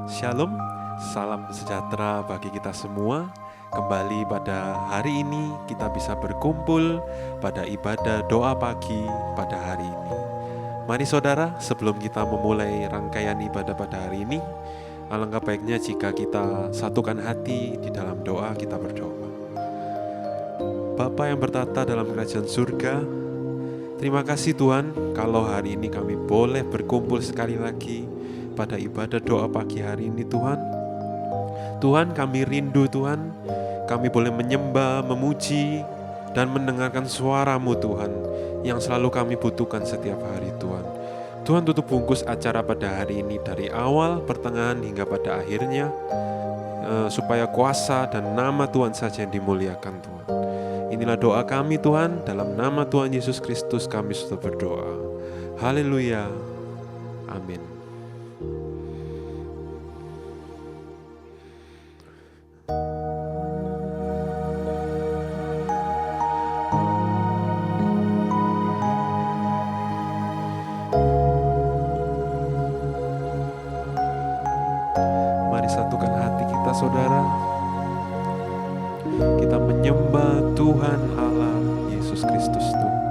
Shalom, salam sejahtera bagi kita semua. Kembali pada hari ini kita bisa berkumpul pada ibadah doa pagi pada hari ini. Mari saudara, sebelum kita memulai rangkaian ibadah pada hari ini, alangkah baiknya jika kita satukan hati di dalam doa, kita berdoa. Bapa yang bertata dalam kerajaan surga, terima kasih Tuhan kalau hari ini kami boleh berkumpul sekali lagi pada ibadah doa pagi hari ini Tuhan. Tuhan, kami rindu Tuhan, kami boleh menyembah, memuji, dan mendengarkan suara-Mu Tuhan, yang selalu kami butuhkan setiap hari Tuhan. Tuhan, tutup bungkus acara pada hari ini dari awal, pertengahan, hingga pada akhirnya, supaya kuasa dan nama Tuhan saja yang dimuliakan Tuhan. Inilah doa kami Tuhan, dalam nama Tuhan Yesus Kristus kami sudah berdoa. Haleluya, amin. Mari satukan hati kita saudara. Kita menyembah Tuhan Allah Yesus Kristus Tuhan.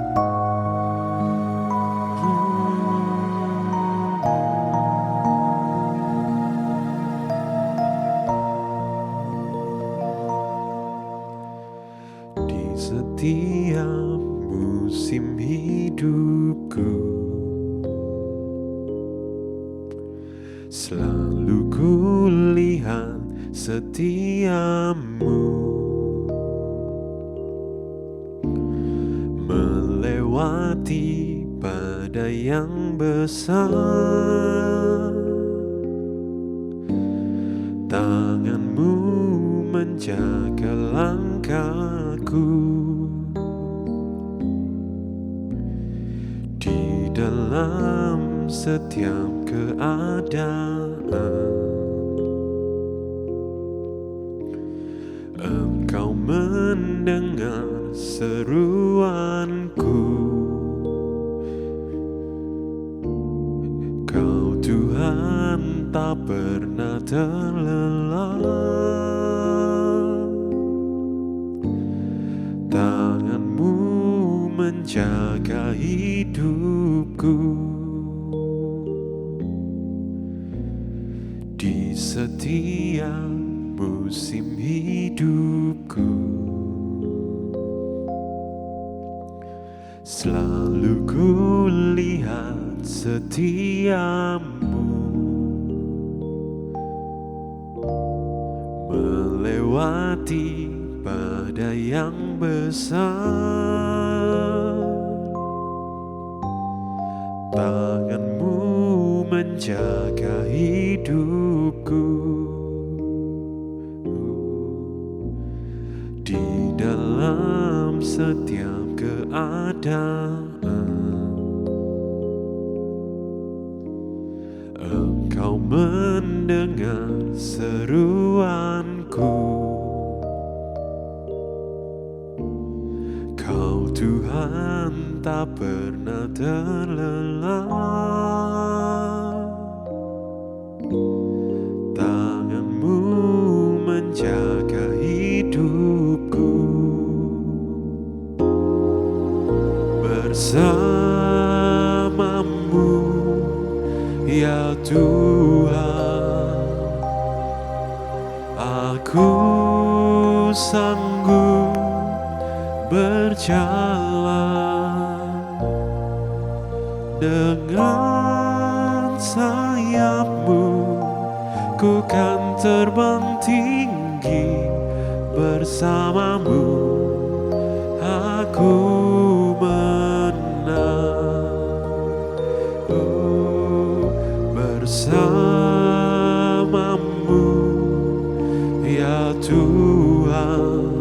Di setiap musim hidupku, selalu kulihat setiamu, melewati badai yang besar. Tanganmu menjaga langkahku di dalam setiap keadaan. Engkau mendengar seruanku. Kau Tuhan tak pernah terlelah. Tanganmu menjaga hidupku di setiap musim hidupku. Selalu kulihat setiamu, melewati badai yang besar. Tanganmu menjaga hidupku di dalam setiap keadaan. Engkau mendengar seruanku. Kau Tuhan tak pernah terlelah. Tanganmu menjaga hidupku. Bersamamu ya Tuhan, aku sanggup berjalan. Dengan sayap-Mu ku kan terbang tinggi. Bersamamu aku bersamamu ya Tuhan,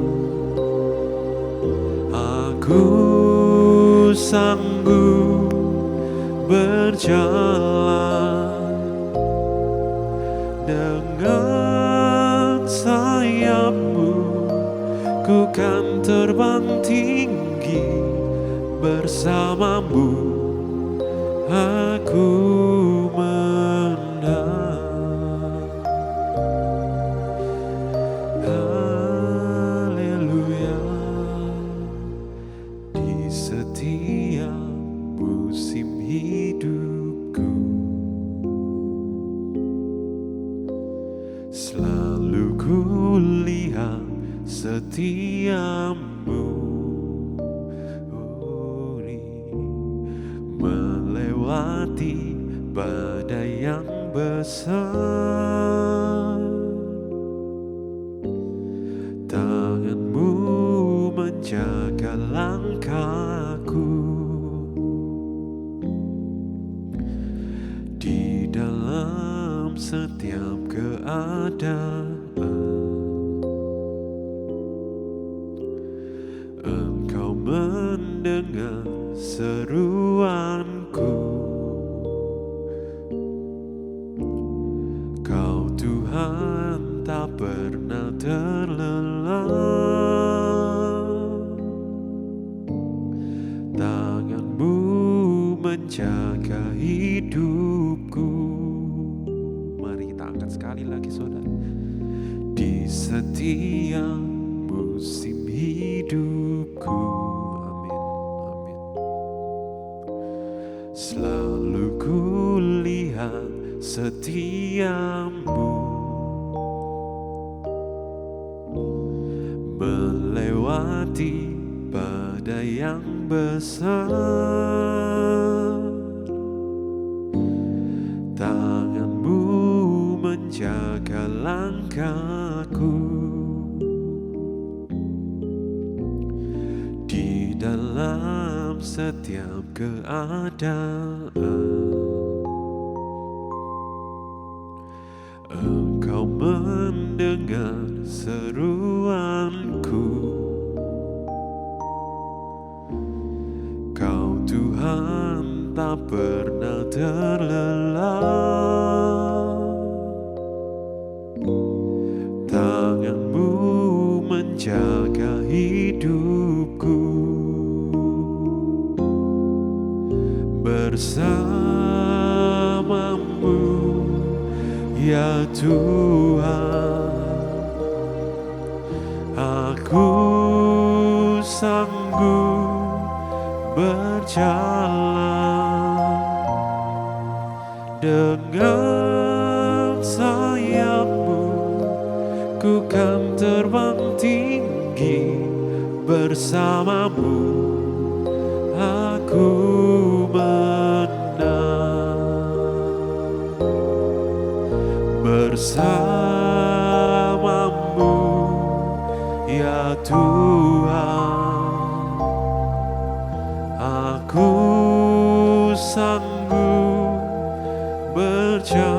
aku sanggup berjalan. Dengan sayap-Mu ku kan terbang tinggi. Bersamamu aku menang. Selalu kulihat setiamu, melewati badai yang besar. Tanganmu menjaga langkahku di dalam setiap keadaan. Engkau mendengar seruanku. Kau Tuhan tak pernah terlelah. Tanganmu menjaga hidupku. Mari kita angkat sekali lagi, saudara. Di setiap musim hidupku. Amin, amin. Selalu kulihat setiamu, melewati badai yang besar. Tanganmu menjaga langkahku di dalam setiap keadaan. Engkau mendengar seruanku. Kau Tuhan tak pernah terlelah. Tanganmu menjaga hidupku. Bersamamu ya Tuhan, aku sanggup berjalan. Dengan sayapmu ku kan terbang tinggi. Bersamamu aku bersamamu ya Tuhan, aku sanggup berjalan.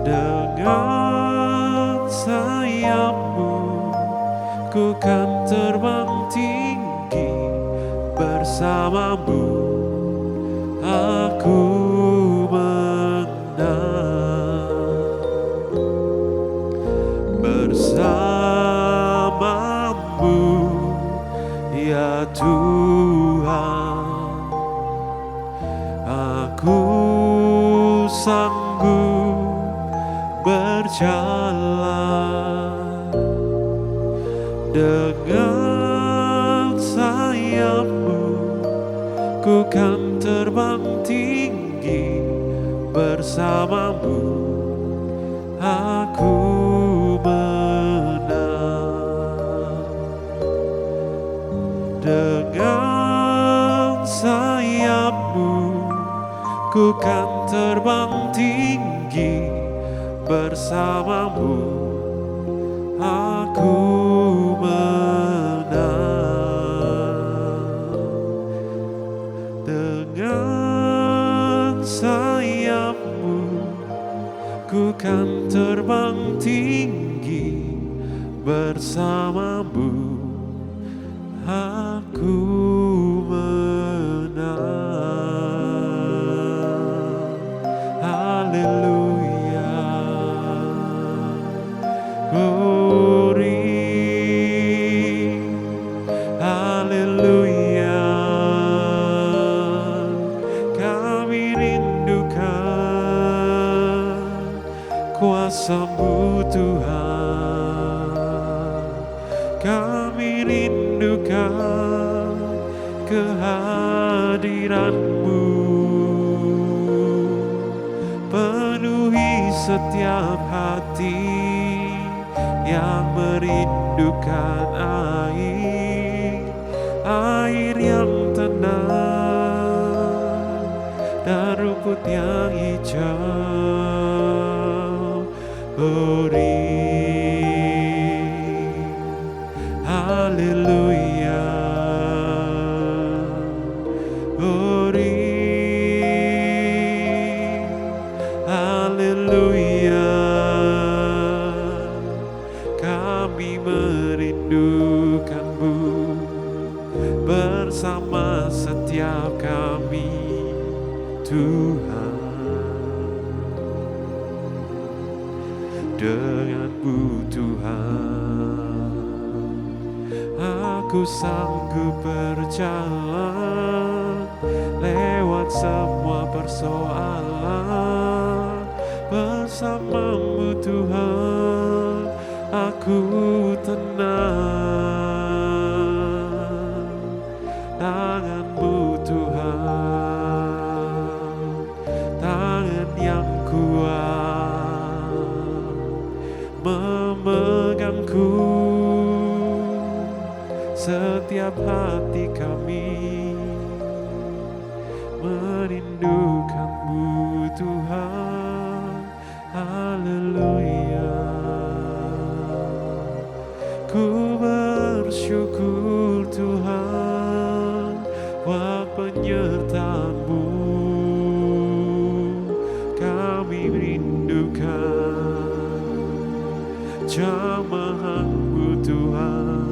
Dengan sayapmu ku kan terbang tinggi. Bersamamu aku bersamamu ya Tuhan, aku sanggup berjalan. Dengan sayapmu ku kan terbang tinggi. Bersamamu aku menang. Dengan sayapmu ku kan terbang tinggi. Bersamamu aku menang. Dengan sayapmu ku kan terbang tinggi. Bersamamu aku menang. Haleluya, glory, haleluya. Kami rindukan kuasa-Mu Tuhan. Kami rindukan kehadiran-Mu. Penuhi setiap hati yang merindukan air yang tenang dan rumput yang hijau. Haleluya, haleluya. Kami merindukanmu bersama setiap kami, Tuhan. Denganmu Tuhan, aku sanggup berjalan lewat semua persoalan. Bersamamu Tuhan, aku tenang. Tangan-Mu Tuhan, tangan yang kuat memegangku. Setiap hati kami merindukan-Mu Tuhan. Haleluya. Ku bersyukur Tuhan buat penyertaan-Mu. Kami merindukan jamahan-Mu Tuhan.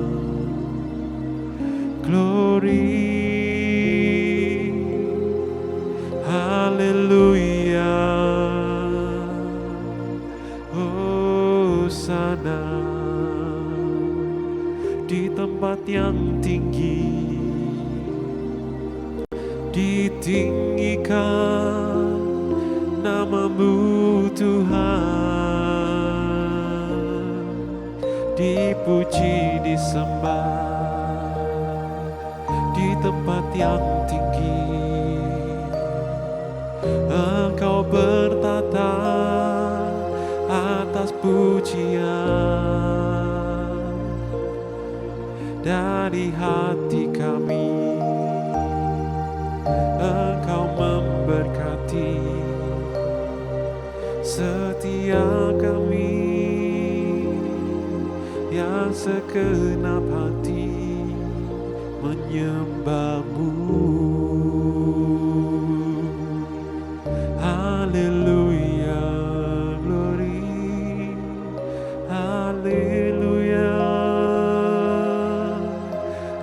Glory, haleluya, hosana di tempat yang tinggi, ditinggikan nama-Mu Tuhan, dipuji disembah di tempat yang tinggi. Engkau bertata atas pujian dari hati kami. Engkau memberkati setiap kami yang segenap hati menyembah-Mu. Haleluya, glory, haleluya,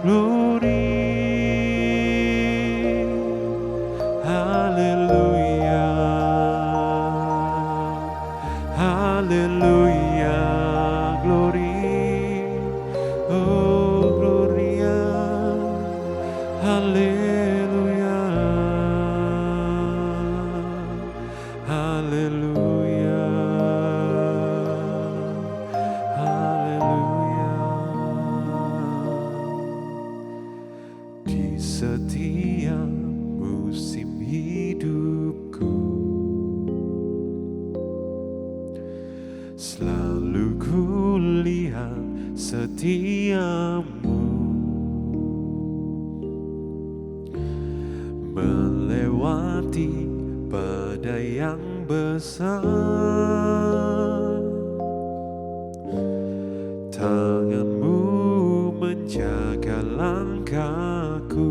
glory, haleluya, haleluya, glory, oh gloria, haleluya, haleluya, haleluya. Di setiap musim hidupku selalu kulihat setiamu melewati badai yang besar. Tangan-Mu menjaga langkahku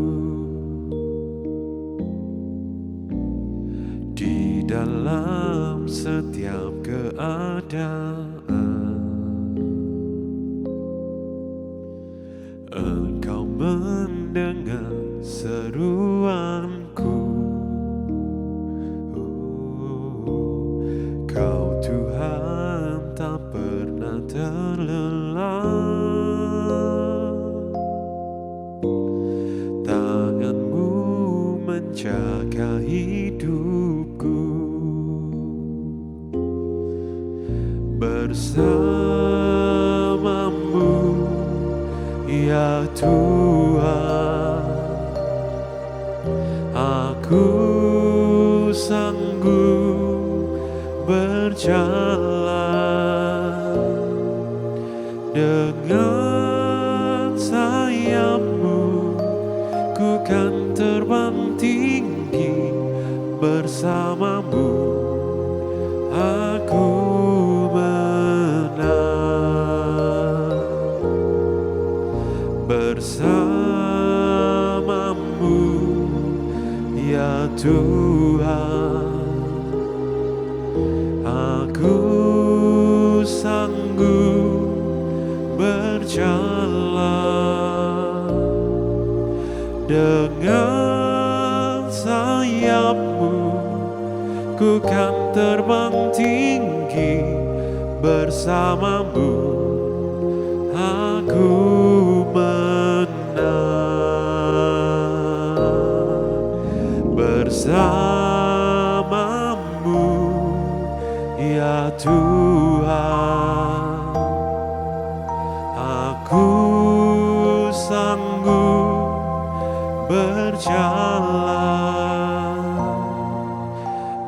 di dalam setiap keadaan. Engkau mendengar seruanku. Kau Tuhan tak pernah terlelah. Tangan-Mu menjaga hidupku. Bersama-Mu ya Tuhan, aku sanggup berjalan dengan sayap-Mu, ku kan terbang tinggi bersama-Mu. Aku menang bersama-Mu, ya Tuhan. Aku sanggup berjalan dengan sayap-Mu, ku kan terbang tinggi bersama-Mu. Aku menang bersama-Mu, ya Tuhan. Aku sanggup berjalan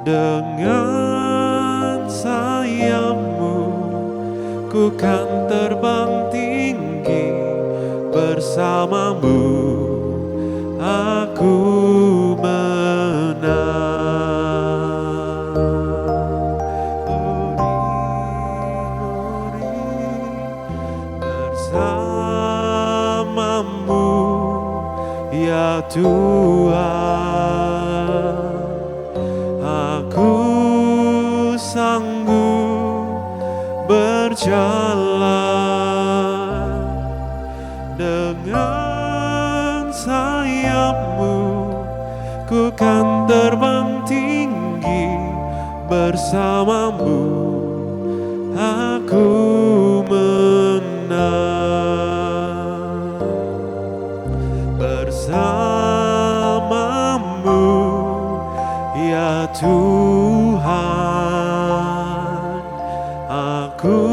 dengan sayap-Mu, ku kan terbang tinggi bersama-Mu. Aku menang bersama-Mu, ya Tuhan. Aku sanggup berjalan dengan sayap-Mu, ku kan terbang tinggi bersama-Mu. Aku menang bersama-Mu, ya Tuhan. Aku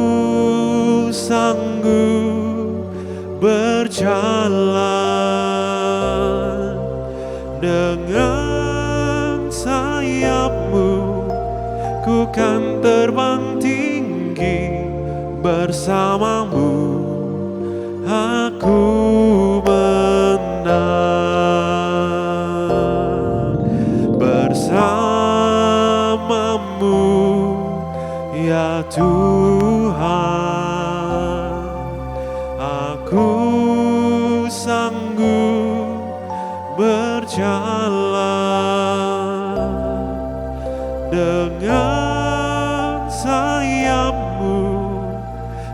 sanggup berjalan dengan sayap-Mu, ku kan terbang tinggi bersama-Mu. Aku menang bersama-Mu, ya Tuhan. Aku sanggup berjalan dengan sayap-Mu,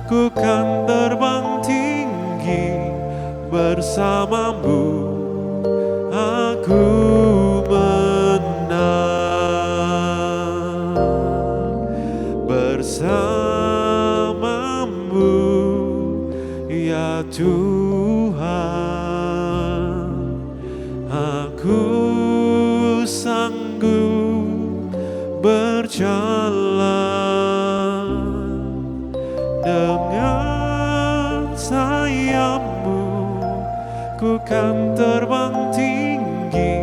ku kan terbang tinggi bersama-Mu. Aku menang bersama-Mu, ya Tuhan. Aku sanggup berjalan dengan sayap-Mu, ku kan terbang tinggi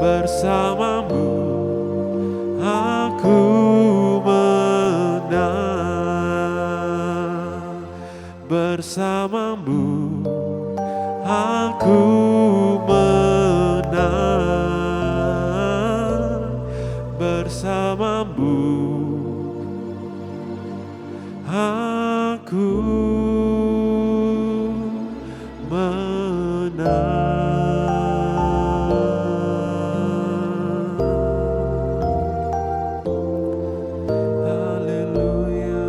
bersama-Mu. Aku menang bersama-Mu. Aku menang bersama-Mu. Aku menang. Haleluya.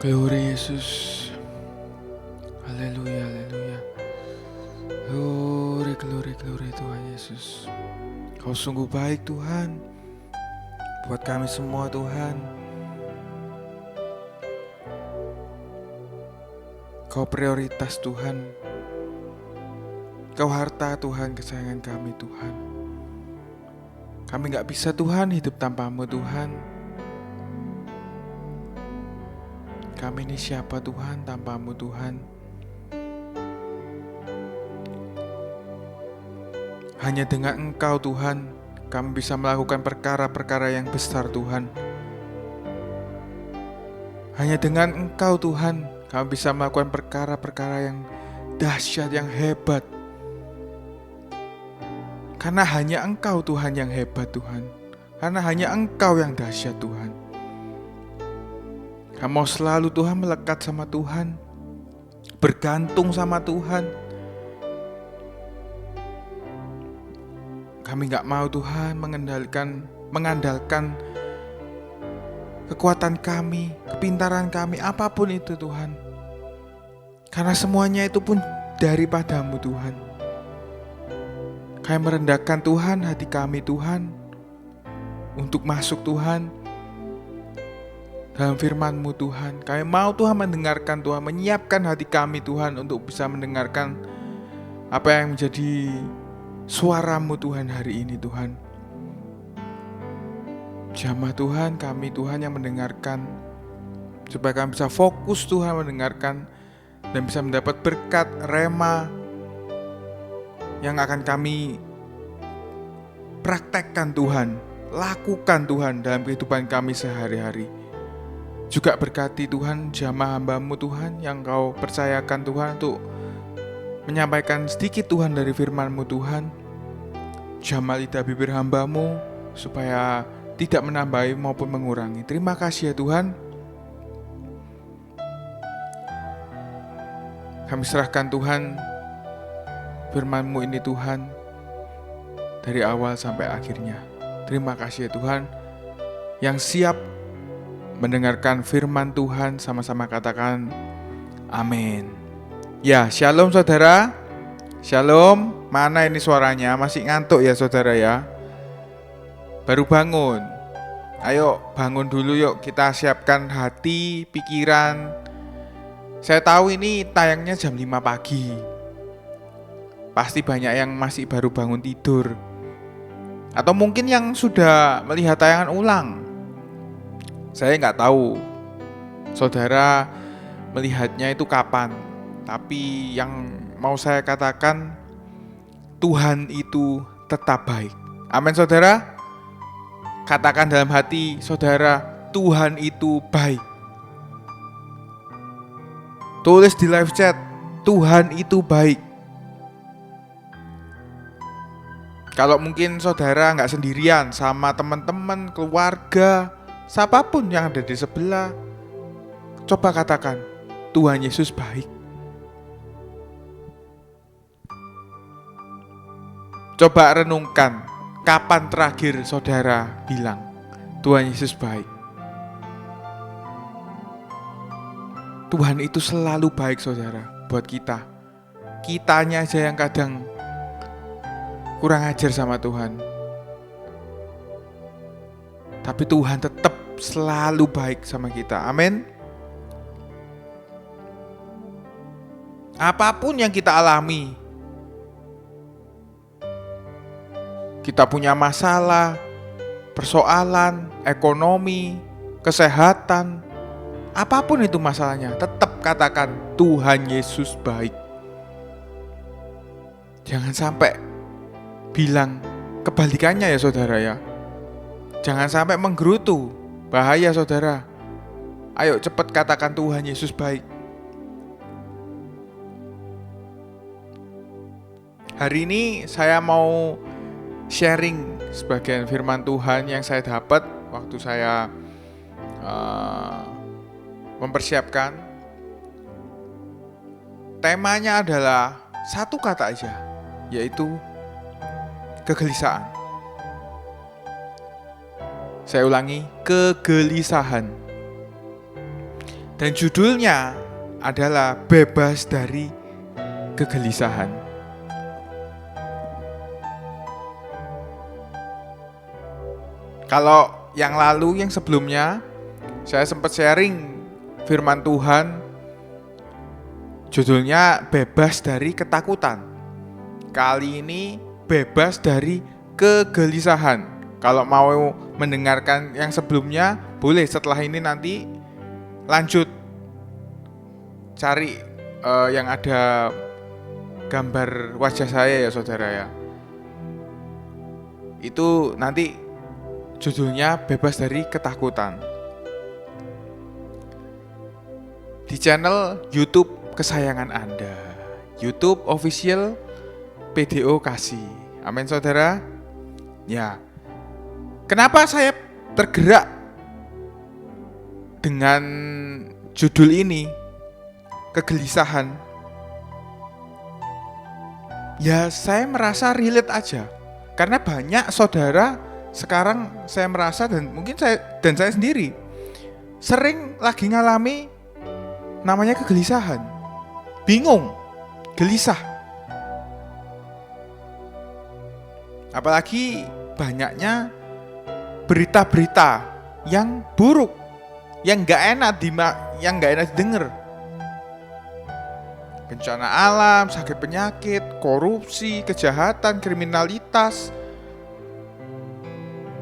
Glory Yesus. Haleluya, haleluya. Glory, glory, glory Tuhan Yesus. Kau sungguh baik Tuhan buat kami semua Tuhan. Kau prioritas Tuhan. Kau harta Tuhan, kesayangan kami Tuhan. Kami gak bisa Tuhan hidup tanpa-Mu Tuhan. Kami ini siapa Tuhan tanpa-Mu Tuhan. Hanya dengan Engkau Tuhan, kami bisa melakukan perkara-perkara yang besar Tuhan. Hanya dengan Engkau Tuhan, kami bisa melakukan perkara-perkara yang dahsyat, yang hebat. Karena hanya Engkau Tuhan yang hebat Tuhan. Karena hanya Engkau yang dahsyat Tuhan. Kami mau selalu Tuhan melekat sama Tuhan, bergantung sama Tuhan. Kami gak mau Tuhan mengandalkan kekuatan kami, kepintaran kami, apapun itu Tuhan. Karena semuanya itu pun daripada-Mu Tuhan. Kami merendahkan Tuhan, hati kami Tuhan, untuk masuk Tuhan dalam firman-Mu Tuhan. Kami mau Tuhan mendengarkan Tuhan, menyiapkan hati kami Tuhan untuk bisa mendengarkan apa yang menjadi suara-Mu Tuhan hari ini Tuhan. Jamah Tuhan, kami Tuhan yang mendengarkan, supaya kami bisa fokus Tuhan mendengarkan dan bisa mendapat berkat rema yang akan kami praktekkan Tuhan, lakukan Tuhan dalam kehidupan kami sehari-hari. Juga berkati Tuhan jamaah hamba-Mu Tuhan yang Kau percayakan Tuhan untuk menyampaikan sedikit Tuhan dari firman-Mu Tuhan. Jamah lidah bibir hamba-Mu supaya tidak menambahi maupun mengurangi. Terima kasih ya Tuhan. Kami serahkan Tuhan firman-Mu ini Tuhan, dari awal sampai akhirnya. Terima kasih ya Tuhan, yang siap mendengarkan firman Tuhan sama-sama katakan amin. Ya, shalom saudara. Shalom. Mana ini suaranya? Masih ngantuk ya saudara ya? Baru bangun. Ayo bangun dulu yuk, kita siapkan hati, pikiran. Saya tahu ini tayangnya jam 5 pagi. Pasti banyak yang masih baru bangun tidur. Atau mungkin yang sudah melihat tayangan ulang. Saya nggak tahu saudara melihatnya itu kapan. Tapi yang mau saya katakan, Tuhan itu tetap baik. Amin saudara. Katakan dalam hati saudara, Tuhan itu baik. Tulis di live chat, Tuhan itu baik. Kalau mungkin saudara nggak sendirian, sama teman-teman, keluarga, siapapun yang ada di sebelah, coba katakan, Tuhan Yesus baik. Coba renungkan, kapan terakhir saudara bilang, Tuhan Yesus baik. Tuhan itu selalu baik saudara, buat kita. Kitanya aja yang kadang kurang ajar sama Tuhan. Tapi Tuhan tetap selalu baik sama kita. Amin. Apapun yang kita alami, kita punya masalah, persoalan, ekonomi, kesehatan, apapun itu masalahnya, tetap katakan Tuhan Yesus baik. Jangan sampai bilang kebalikannya ya saudara ya. Jangan sampai menggerutu, bahaya saudara. Ayo cepat katakan Tuhan Yesus baik. Hari ini saya mau sharing sebagian firman Tuhan yang saya dapat waktu saya mempersiapkan. Temanya adalah satu kata aja, yaitu kegelisahan. Saya ulangi, kegelisahan. Dan judulnya adalah bebas dari kegelisahan. Kalau yang lalu, yang sebelumnya, saya sempat sharing firman Tuhan, judulnya bebas dari ketakutan. Kali ini bebas dari kegelisahan. Kalau mau mendengarkan yang sebelumnya, boleh setelah ini nanti lanjut cari yang ada gambar wajah saya ya saudara ya. Itu nanti judulnya Bebas dari Ketakutan. Di channel YouTube kesayangan Anda, YouTube official PDO Kasih. Amin saudara. Ya, kenapa saya tergerak dengan judul ini, kegelisahan? Ya, saya merasa relate aja. Karena banyak saudara sekarang saya merasa, dan mungkin saya sendiri sering lagi ngalami namanya kegelisahan. Bingung, gelisah. Apalagi banyaknya berita-berita yang buruk, yang nggak enak didengar. Bencana alam, sakit penyakit, korupsi, kejahatan, kriminalitas.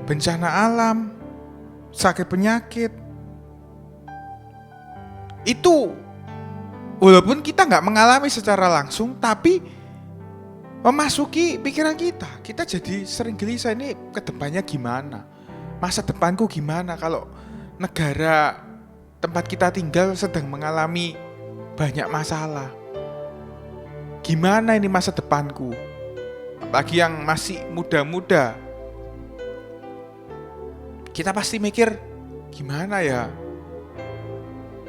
Bencana alam, sakit penyakit. Itu walaupun kita nggak mengalami secara langsung, tapi memasuki pikiran kita. Kita jadi sering gelisah, ini kedepannya gimana? Masa depanku gimana kalau negara tempat kita tinggal sedang mengalami banyak masalah? Gimana ini masa depanku? Apalagi yang masih muda-muda. Kita pasti mikir, gimana ya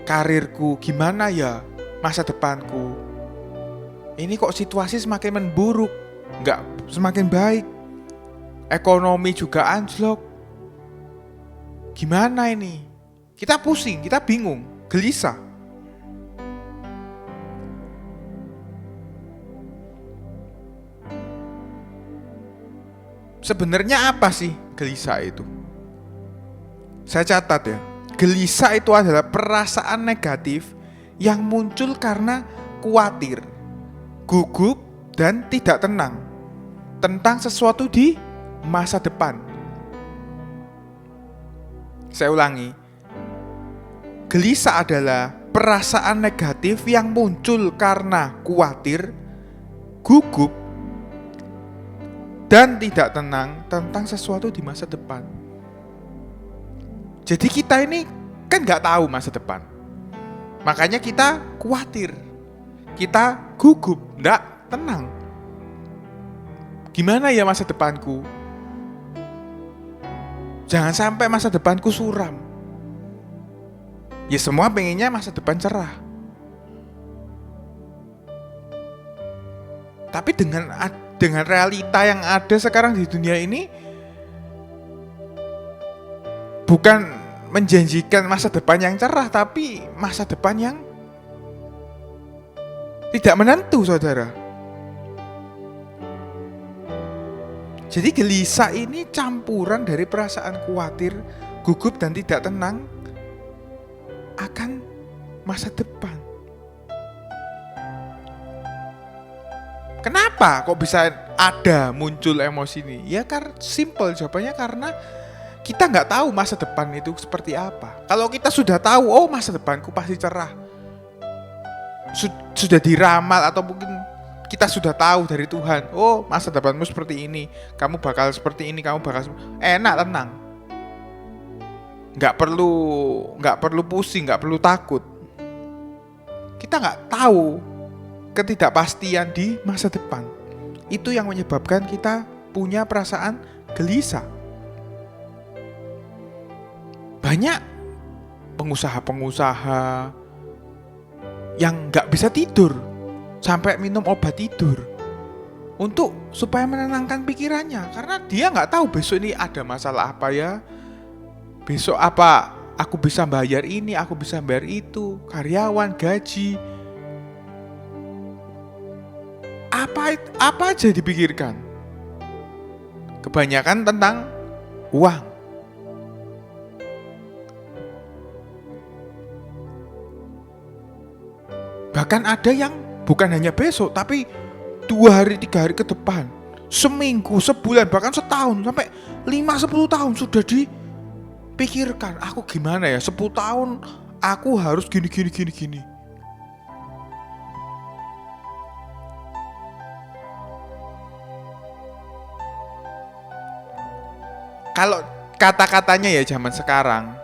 karirku, gimana ya masa depanku? Ini kok situasi semakin memburuk, nggak semakin baik. Ekonomi juga anjlok. Gimana ini? Kita pusing, kita bingung, gelisah. Sebenarnya apa sih gelisah itu? Saya catat ya, gelisah itu adalah perasaan negatif yang muncul karena khawatir, gugup, dan tidak tenang tentang sesuatu di masa depan. Saya ulangi, gelisah adalah perasaan negatif yang muncul karena khawatir, gugup, dan tidak tenang tentang sesuatu di masa depan. Jadi kita ini kan nggak tahu masa depan, makanya kita khawatir, kita gugup, nggak tenang. Gimana ya masa depanku? Jangan sampai masa depanku suram. Ya semua pengennya masa depan cerah. Tapi dengan realita yang ada sekarang di dunia ini, bukan menjanjikan masa depan yang cerah, tapi masa depan yang tidak menentu, saudara. Jadi gelisah ini campuran dari perasaan khawatir, gugup, dan tidak tenang akan masa depan. Kenapa kok bisa ada muncul emosi ini? Ya simple jawabannya, karena kita nggak tahu masa depan itu seperti apa. Kalau kita sudah tahu, oh masa depanku pasti cerah, sudah diramal, atau mungkin kita sudah tahu dari Tuhan, oh masa depanmu seperti ini, kamu bakal seperti ini, kamu bakal enak, tenang, nggak perlu pusing, nggak perlu takut. Kita nggak tahu ketidakpastian di masa depan. Itu yang menyebabkan kita punya perasaan gelisah. Banyak pengusaha-pengusaha yang nggak bisa tidur sampai minum obat tidur supaya menenangkan pikirannya, karena dia nggak tahu besok ini ada masalah apa ya, besok apa aku bisa bayar ini, aku bisa bayar itu, karyawan, gaji, apa aja dipikirkan. Kebanyakan tentang uang. Bahkan ada yang bukan hanya besok, tapi 2 hari, 3 hari ke depan, seminggu, sebulan, bahkan setahun, sampai 5-10 tahun sudah dipikirkan. Aku gimana ya, 10 tahun aku harus gini. Kalau kata-katanya ya zaman sekarang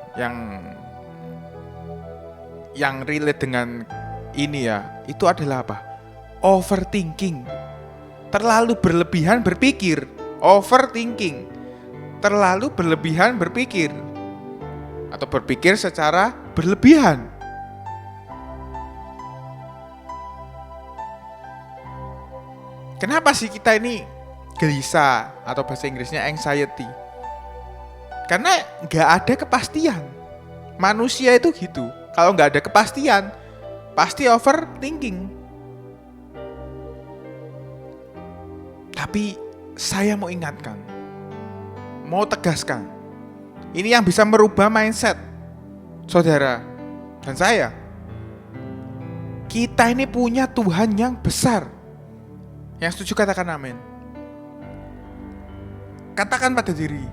yang relate dengan ini ya, itu adalah apa? Overthinking. Terlalu berlebihan berpikir. Overthinking. Terlalu berlebihan berpikir. Atau berpikir secara berlebihan. Kenapa sih kita ini gelisah, atau bahasa Inggrisnya anxiety? Karena nggak ada kepastian. Manusia itu gitu. Kalau nggak ada kepastian, pasti overthinking. Tapi saya mau ingatkan, mau tegaskan, ini yang bisa merubah mindset saudara dan saya. Kita ini punya Tuhan yang besar. Yang setuju katakan amin. Katakan pada diri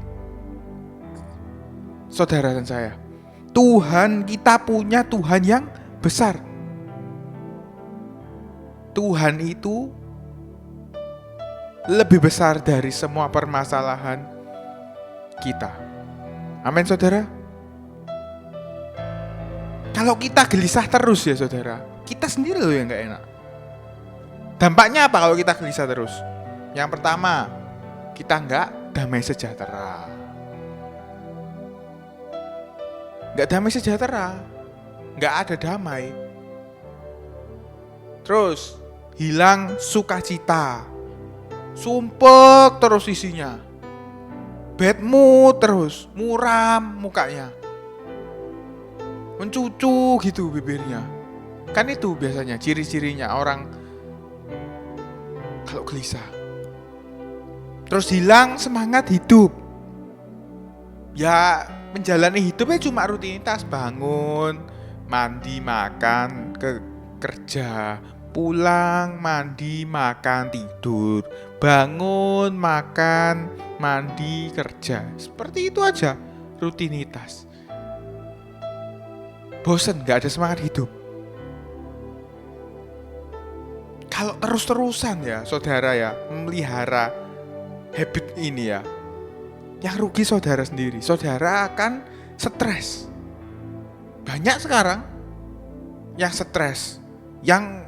saudara dan saya, Tuhan, kita punya Tuhan yang besar. Tuhan itu lebih besar dari semua permasalahan kita. Amin saudara. Kalau kita gelisah terus ya saudara, kita sendiri loh yang gak enak. Dampaknya apa kalau kita gelisah terus? Yang pertama, kita gak damai sejahtera. Gak damai sejahtera, gak ada damai. Terus hilang sukacita, sumpek terus isinya, bad mood terus, muram mukanya, mencucu gitu bibirnya. Kan itu biasanya ciri-cirinya orang kalau gelisah. Terus hilang semangat hidup. Ya menjalani hidupnya cuma rutinitas, bangun, mandi, makan, ke kerja, pulang, mandi, makan, tidur, bangun, makan, mandi, kerja. Seperti itu aja rutinitas. Bosen, gak ada semangat hidup. Kalau terus-terusan ya saudara ya memelihara habit ini ya, yang rugi saudara sendiri. Saudara akan stres. Banyak sekarang yang stres, yang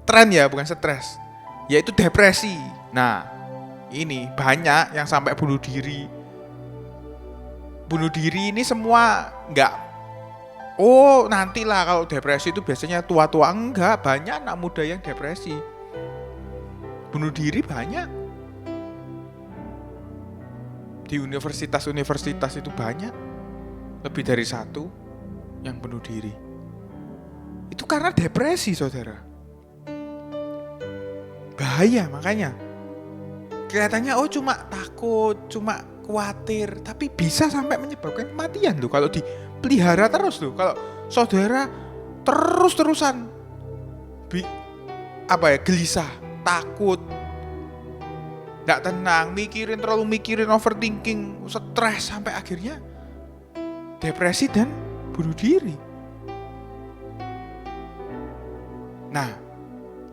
tren ya, bukan stres, yaitu depresi. Nah, ini banyak yang sampai bunuh diri. Bunuh diri ini semua enggak. Oh, nantilah kalau depresi itu biasanya tua-tua. Enggak, banyak anak muda yang depresi. Bunuh diri banyak. Di universitas-universitas itu banyak, lebih dari satu yang bunuh diri. Itu karena depresi saudara. Bahaya makanya. Kelihatannya oh cuma takut, cuma khawatir, tapi bisa sampai menyebabkan kematian tuh kalau dipelihara terus tuh. Kalau saudara terus-terusan gelisah, takut, gak tenang, terlalu mikirin, overthinking, stres, sampai akhirnya depresi dan bunuh diri. Nah,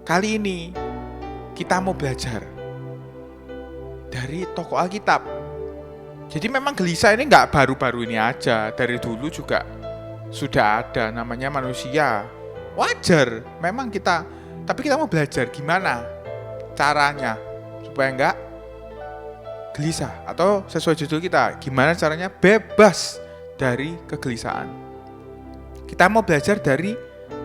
kali ini kita mau belajar dari tokoh Alkitab. Jadi memang gelisah ini gak baru-baru ini aja, dari dulu juga sudah ada, namanya manusia. Wajar, memang tapi kita mau belajar gimana caranya supaya enggak gelisah, atau sesuai judul kita, gimana caranya bebas dari kegelisahan. Kita mau belajar dari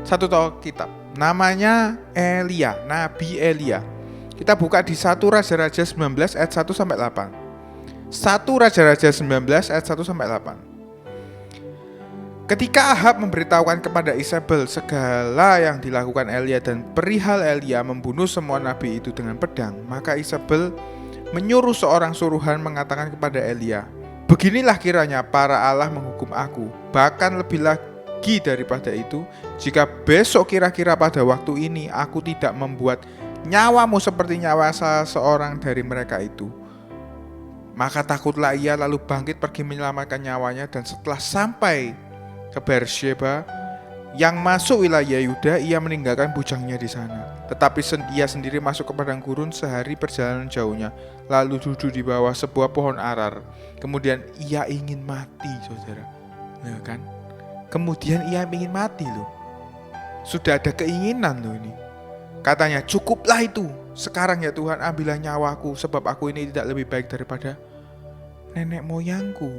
satu tokoh kitab, namanya Elia, Nabi Elia. Kita buka di 1 Raja-Raja 19 ayat 1 sampai 8. 1 Raja-Raja 19 ayat 1 sampai 8. Ketika Ahab memberitahukan kepada Isabel segala yang dilakukan Elia dan perihal Elia membunuh semua nabi itu dengan pedang, maka Isabel menyuruh seorang suruhan mengatakan kepada Elia, "Beginilah kiranya para Allah menghukum aku, bahkan lebih lagi daripada itu, jika besok kira-kira pada waktu ini aku tidak membuat nyawamu seperti nyawa salah seorang dari mereka itu." Maka takutlah ia, lalu bangkit pergi menyelamatkan nyawanya, dan setelah sampai ke Beersheba, yang masuk wilayah Yuda, ia meninggalkan bujangnya di sana. Tetapi ia sendiri masuk ke padang gurun sehari perjalanan jauhnya, lalu duduk di bawah sebuah pohon arar. Kemudian ia ingin mati, saudara. Ya kan? Kemudian ia ingin mati loh. Sudah ada keinginan loh ini. Katanya, cukuplah itu. Sekarang ya Tuhan, ambillah nyawaku, sebab aku ini tidak lebih baik daripada nenek moyangku.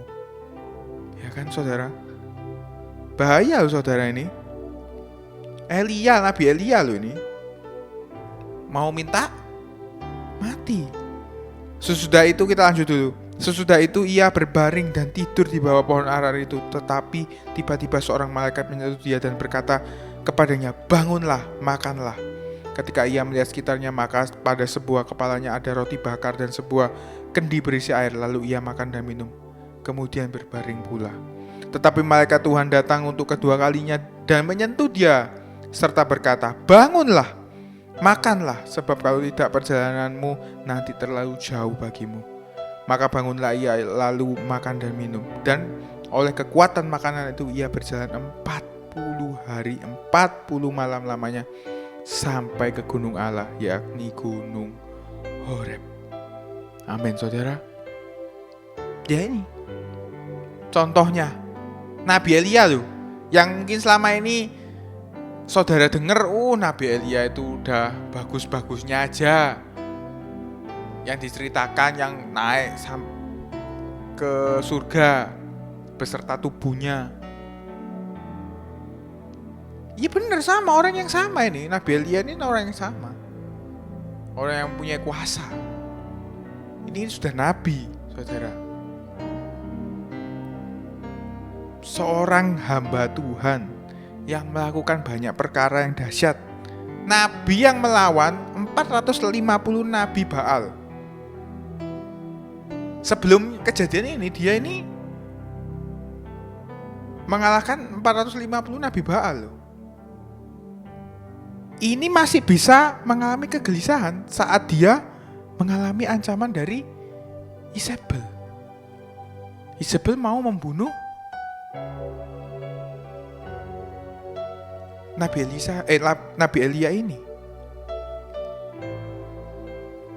Ya kan, saudara? Bahaya loh, saudara, ini. Nabi Elia loh ini. Mau minta mati. Sesudah itu kita lanjut dulu. Sesudah itu ia berbaring dan tidur di bawah pohon arar itu. Tetapi tiba-tiba seorang malaikat menyentuh dia dan berkata kepadanya, bangunlah, makanlah. Ketika ia melihat sekitarnya, maka pada sebuah kepalanya ada roti bakar dan sebuah kendi berisi air. Lalu ia makan dan minum, kemudian berbaring pula. Tetapi malaikat Tuhan datang untuk kedua kalinya dan menyentuh dia, serta berkata, bangunlah, makanlah, sebab kalau tidak perjalananmu nanti terlalu jauh bagimu. Maka bangunlah ia, lalu makan dan minum. Dan oleh kekuatan makanan itu ia berjalan 40 hari 40 malam lamanya sampai ke gunung Allah, yakni gunung Horeb. Amin, saudara. Ya, ini contohnya Nabi Elia loh, yang mungkin selama ini saudara dengar, Nabi Elia itu udah bagus-bagusnya aja, yang diceritakan yang naik ke surga beserta tubuhnya. Iya benar, sama orang yang sama ini. Nabi Elia ini orang yang sama, orang yang punya kuasa. Ini sudah nabi, saudara. Seorang hamba Tuhan yang melakukan banyak perkara yang dahsyat. Nabi yang melawan 450 nabi Baal. Sebelum kejadian ini, dia ini mengalahkan 450 nabi Baal loh. Ini masih bisa mengalami kegelisahan saat dia mengalami ancaman dari Isabel. Isabel mau membunuh Nabi Elia ini.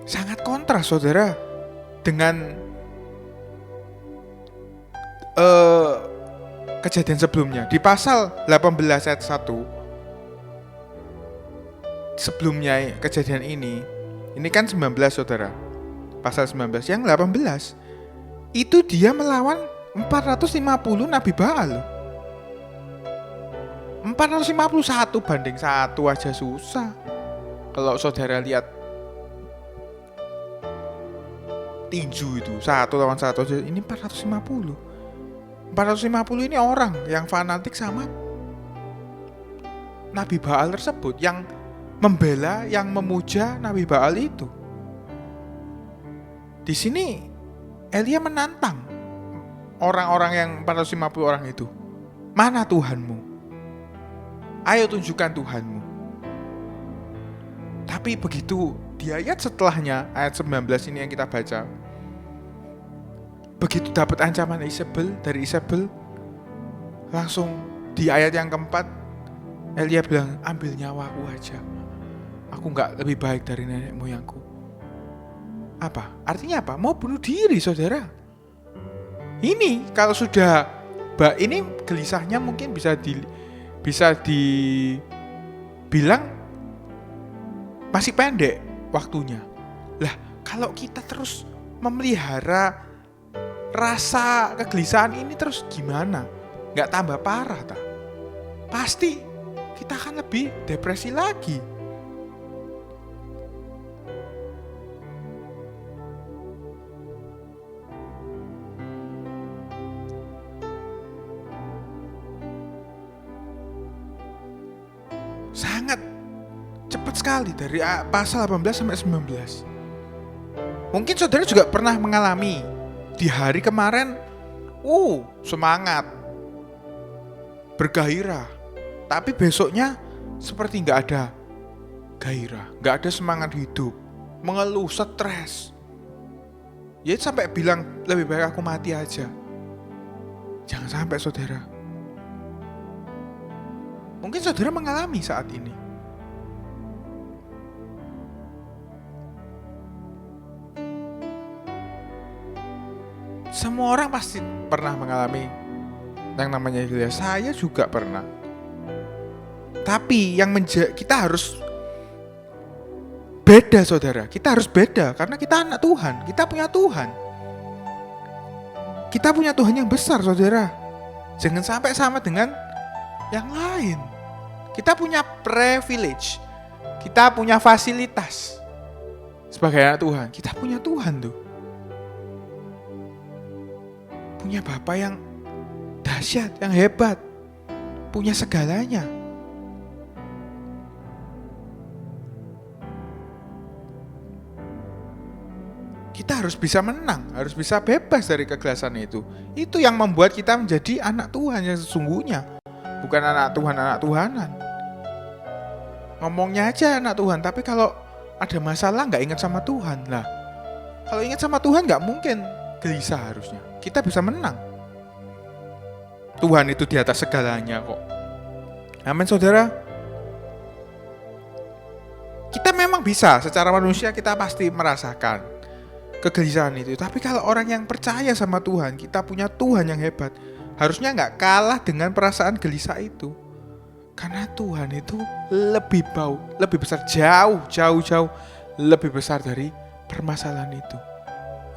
Sangat kontras, saudara, dengan kejadian sebelumnya. Di pasal 18 ayat 1 sebelumnya kejadian ini kan 19, saudara. Pasal 19, yang 18 itu dia melawan 450 nabi Baal. 451 banding 1 aja susah. Kalau saudara lihat tinju itu 1 lawan 1 aja, ini 450 ini orang yang fanatik sama Nabi Baal tersebut, yang membela, yang memuja Nabi Baal itu. Di sini Elia menantang orang-orang yang 450 orang itu. Mana Tuhanmu? Ayo tunjukkan Tuhanmu. Tapi begitu di ayat setelahnya, ayat 19 ini yang kita baca, begitu dapat ancaman dari Isabel, langsung di ayat yang keempat Elia bilang, ambil nyawaku aja, aku gak lebih baik dari nenek moyangku. Apa? Artinya apa? Mau bunuh diri, saudara. Ini kalau sudah, ini gelisahnya mungkin bisa dibilang masih pendek waktunya. Lah, kalau kita terus memelihara rasa kegelisahan ini terus gimana? Gak tambah parah tak? Pasti kita akan lebih depresi lagi. Sangat cepat sekali dari pasal 18 sampai 19. Mungkin saudara juga pernah mengalami di hari kemarin, semangat, bergairah, tapi besoknya seperti nggak ada gairah, nggak ada semangat hidup, mengeluh, stres. Ya sampai bilang lebih baik aku mati aja. Jangan sampai, saudara. Mungkin saudara mengalami saat ini. Semua orang pasti pernah mengalami yang namanya gelisah. Saya juga pernah. Tapi yang kita harus beda, saudara. Kita harus beda karena kita anak Tuhan. Kita punya Tuhan. Kita punya Tuhan yang besar, saudara. Jangan sampai sama dengan yang lain. Kita punya privilege. Kita punya fasilitas. Sebagai anak Tuhan, kita punya Tuhan tuh. Punya Bapa yang dahsyat, yang hebat. Punya segalanya. Kita harus bisa menang, harus bisa bebas dari kegelasan itu. Itu yang membuat kita menjadi anak Tuhan yang sesungguhnya. Bukan anak Tuhan, anak Tuhanan. Ngomongnya aja anak Tuhan, tapi kalau ada masalah gak ingat sama Tuhan. Lah, kalau ingat sama Tuhan gak mungkin gelisah harusnya. Kita bisa menang. Tuhan itu di atas segalanya kok. Amin, saudara. Kita memang bisa, secara manusia kita pasti merasakan kegelisahan itu. Tapi kalau orang yang percaya sama Tuhan, kita punya Tuhan yang hebat, harusnya gak kalah dengan perasaan gelisah itu. Karena Tuhan itu lebih besar, jauh lebih besar dari permasalahan itu.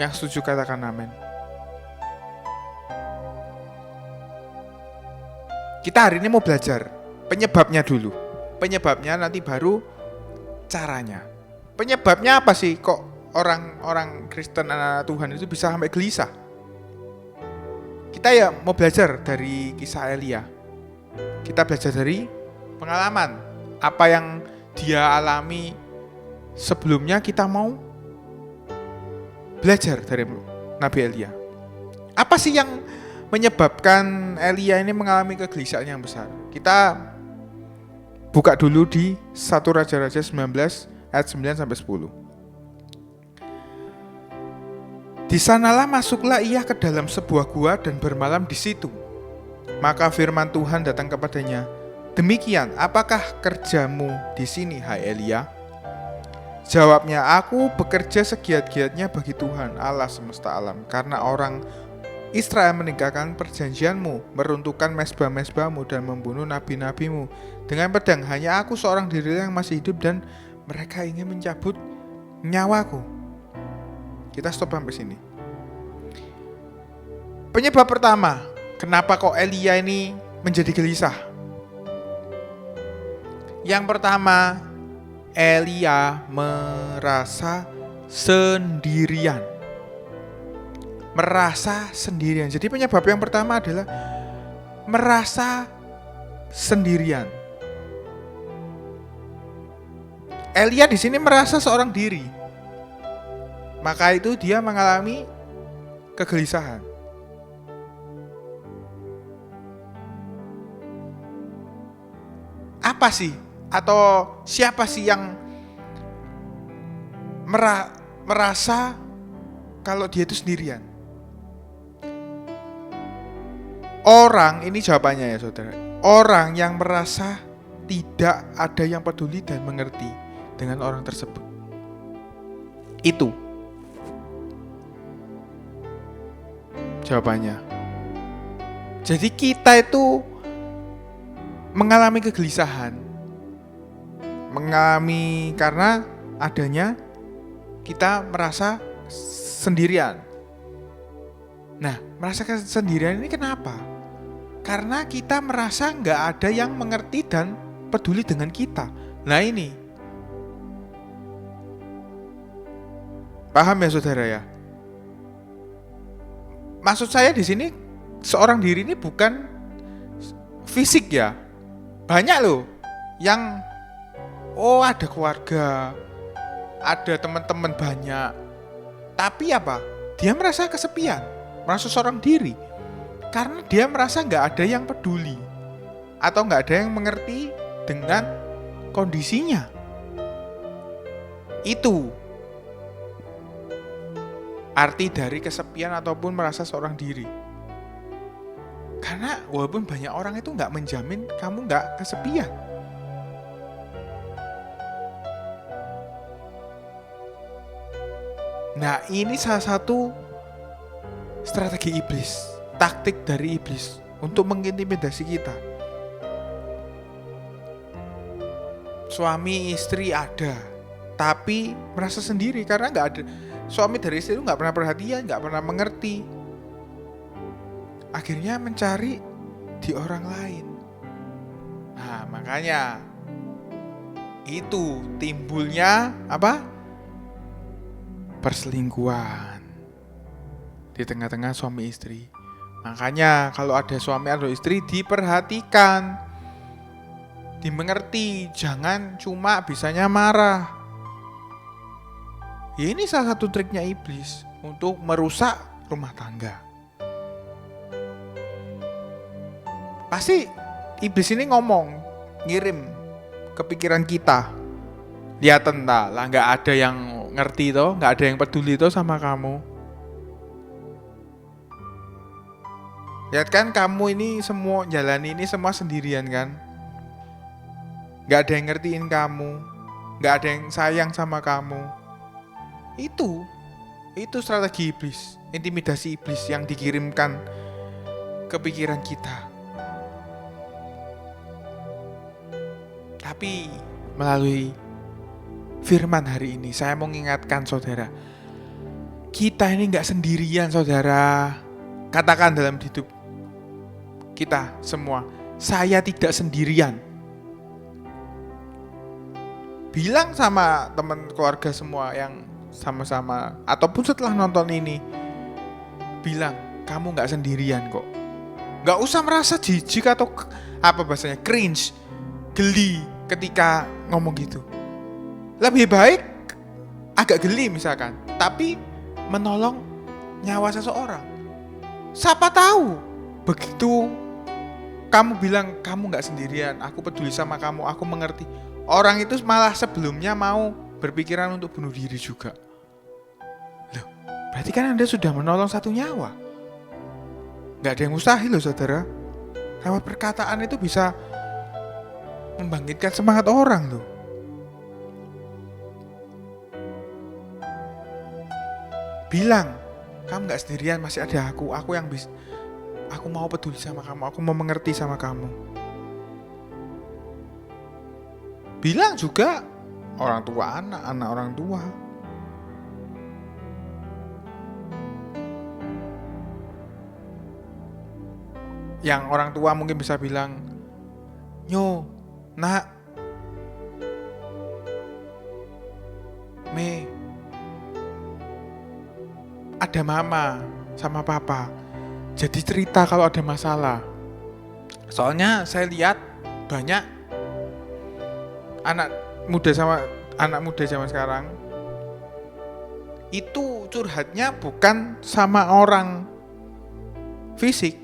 Yang setuju katakan amin. Kita hari ini mau belajar penyebabnya dulu. Penyebabnya nanti baru caranya. Penyebabnya apa sih kok orang Kristen anak Tuhan itu bisa sampai gelisah? Kita ya mau belajar dari kisah Elia. Kita belajar dari pengalaman apa yang dia alami sebelumnya. Kita mau belajar dari Nabi Elia. Apa sih yang menyebabkan Elia ini mengalami kegelisahan yang besar? Kita buka dulu di 1 Raja-Raja 19 ayat 9 sampai 10. Di sanalah masuklah ia ke dalam sebuah gua dan bermalam di situ. Maka firman Tuhan datang kepadanya, "Demikian, apakah kerjamu di sini, hai Elia?" Jawabnya, "Aku bekerja segiat-giatnya bagi Tuhan Allah semesta alam, karena orang Israel meninggalkan perjanjianmu, meruntuhkan mezbah-mezbahmu dan membunuh nabi-nabimu dengan pedang. Hanya aku seorang diri yang masih hidup dan mereka ingin mencabut nyawaku." Kita stop sampai sini. Penyebab pertama, kenapa kok Elia ini menjadi gelisah? Yang pertama, Elia merasa sendirian. Jadi penyebab yang pertama adalah merasa sendirian. Elia di sini merasa seorang diri. Maka itu dia mengalami kegelisahan. Apa sih atau siapa sih yang merasa kalau dia itu sendirian? Orang, ini jawabannya ya saudara. Orang yang merasa tidak ada yang peduli dan mengerti dengan orang tersebut. Itu jawabannya. Jadi kita itu mengalami kegelisahan, mengalami karena adanya kita merasa sendirian. Nah, merasa sendirian ini kenapa? Karena kita merasa nggak ada yang mengerti dan peduli dengan kita. Nah ini, paham ya saudara ya? Maksud saya di sini seorang diri ini bukan fisik ya. Banyak loh yang ada keluarga, ada teman-teman banyak. Tapi apa? Dia merasa kesepian, merasa seorang diri. Karena dia merasa nggak ada yang peduli atau nggak ada yang mengerti dengan kondisinya. Itu arti dari kesepian ataupun merasa seorang diri. Karena walaupun banyak orang itu nggak menjamin kamu nggak kesepian. Nah, ini salah satu strategi iblis, taktik dari iblis untuk mengintimidasi kita. Suami istri ada, tapi merasa sendiri karena nggak ada. Suami dari istri itu nggak pernah perhatian, nggak pernah mengerti. Akhirnya mencari di orang lain. Nah, makanya itu timbulnya apa? Perselingkuhan di tengah-tengah suami istri. Makanya kalau ada suami atau istri diperhatikan, dimengerti, jangan cuma bisanya marah. Ya, ini salah satu triknya iblis untuk merusak rumah tangga. Pasti iblis ini ngomong, ngirim ke pikiran kita. Lihat entah lah, nggak ada yang ngerti toh, nggak ada yang peduli toh sama kamu. Lihat kan kamu ini semua jalani ini semua sendirian kan. Nggak ada yang ngertiin kamu, nggak ada yang sayang sama kamu. Itu strategi iblis, intimidasi iblis yang dikirimkan ke pikiran kita. Tapi melalui firman hari ini saya mau mengingatkan saudara, kita ini nggak sendirian saudara. Katakan dalam hidup kita semua, saya tidak sendirian. Bilang sama teman keluarga semua yang sama-sama ataupun setelah nonton ini, bilang kamu nggak sendirian kok. Nggak usah merasa jijik atau apa bahasanya, cringe, geli ketika ngomong gitu. Lebih baik agak geli misalkan, tapi menolong nyawa seseorang. Siapa tahu begitu kamu bilang kamu gak sendirian, aku peduli sama kamu, aku mengerti, orang itu malah sebelumnya mau berpikiran untuk bunuh diri juga. Loh, berarti kan Anda sudah menolong satu nyawa. Gak ada yang mustahil loh saudara. Lewat perkataan itu bisa membangkitkan semangat orang loh. Bilang, kamu gak sendirian, masih ada aku yang bisa. Aku mau peduli sama kamu, aku mau mengerti sama kamu. Bilang juga orang tua anak orang tua. Yang orang tua mungkin bisa bilang, "Nyo, nak, Me, ada mama sama papa. Jadi cerita kalau ada masalah. Soalnya saya lihat banyak anak muda zaman sekarang itu curhatnya bukan sama orang fisik,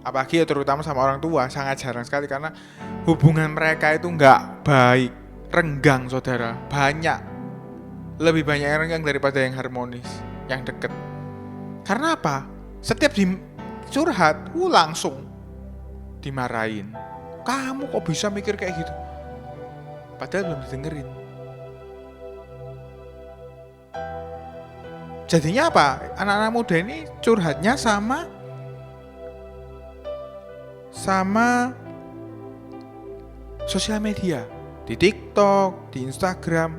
apalagi terutama sama orang tua. Sangat jarang sekali karena hubungan mereka itu nggak baik, renggang saudara. Lebih banyak yang renggang daripada yang harmonis, yang deket. Karena apa? Setiap curhat, langsung dimarahin. Kamu kok bisa mikir kayak gitu? Padahal belum didengerin. Jadinya apa? Anak-anak muda ini curhatnya sama sosial media, di TikTok, di Instagram.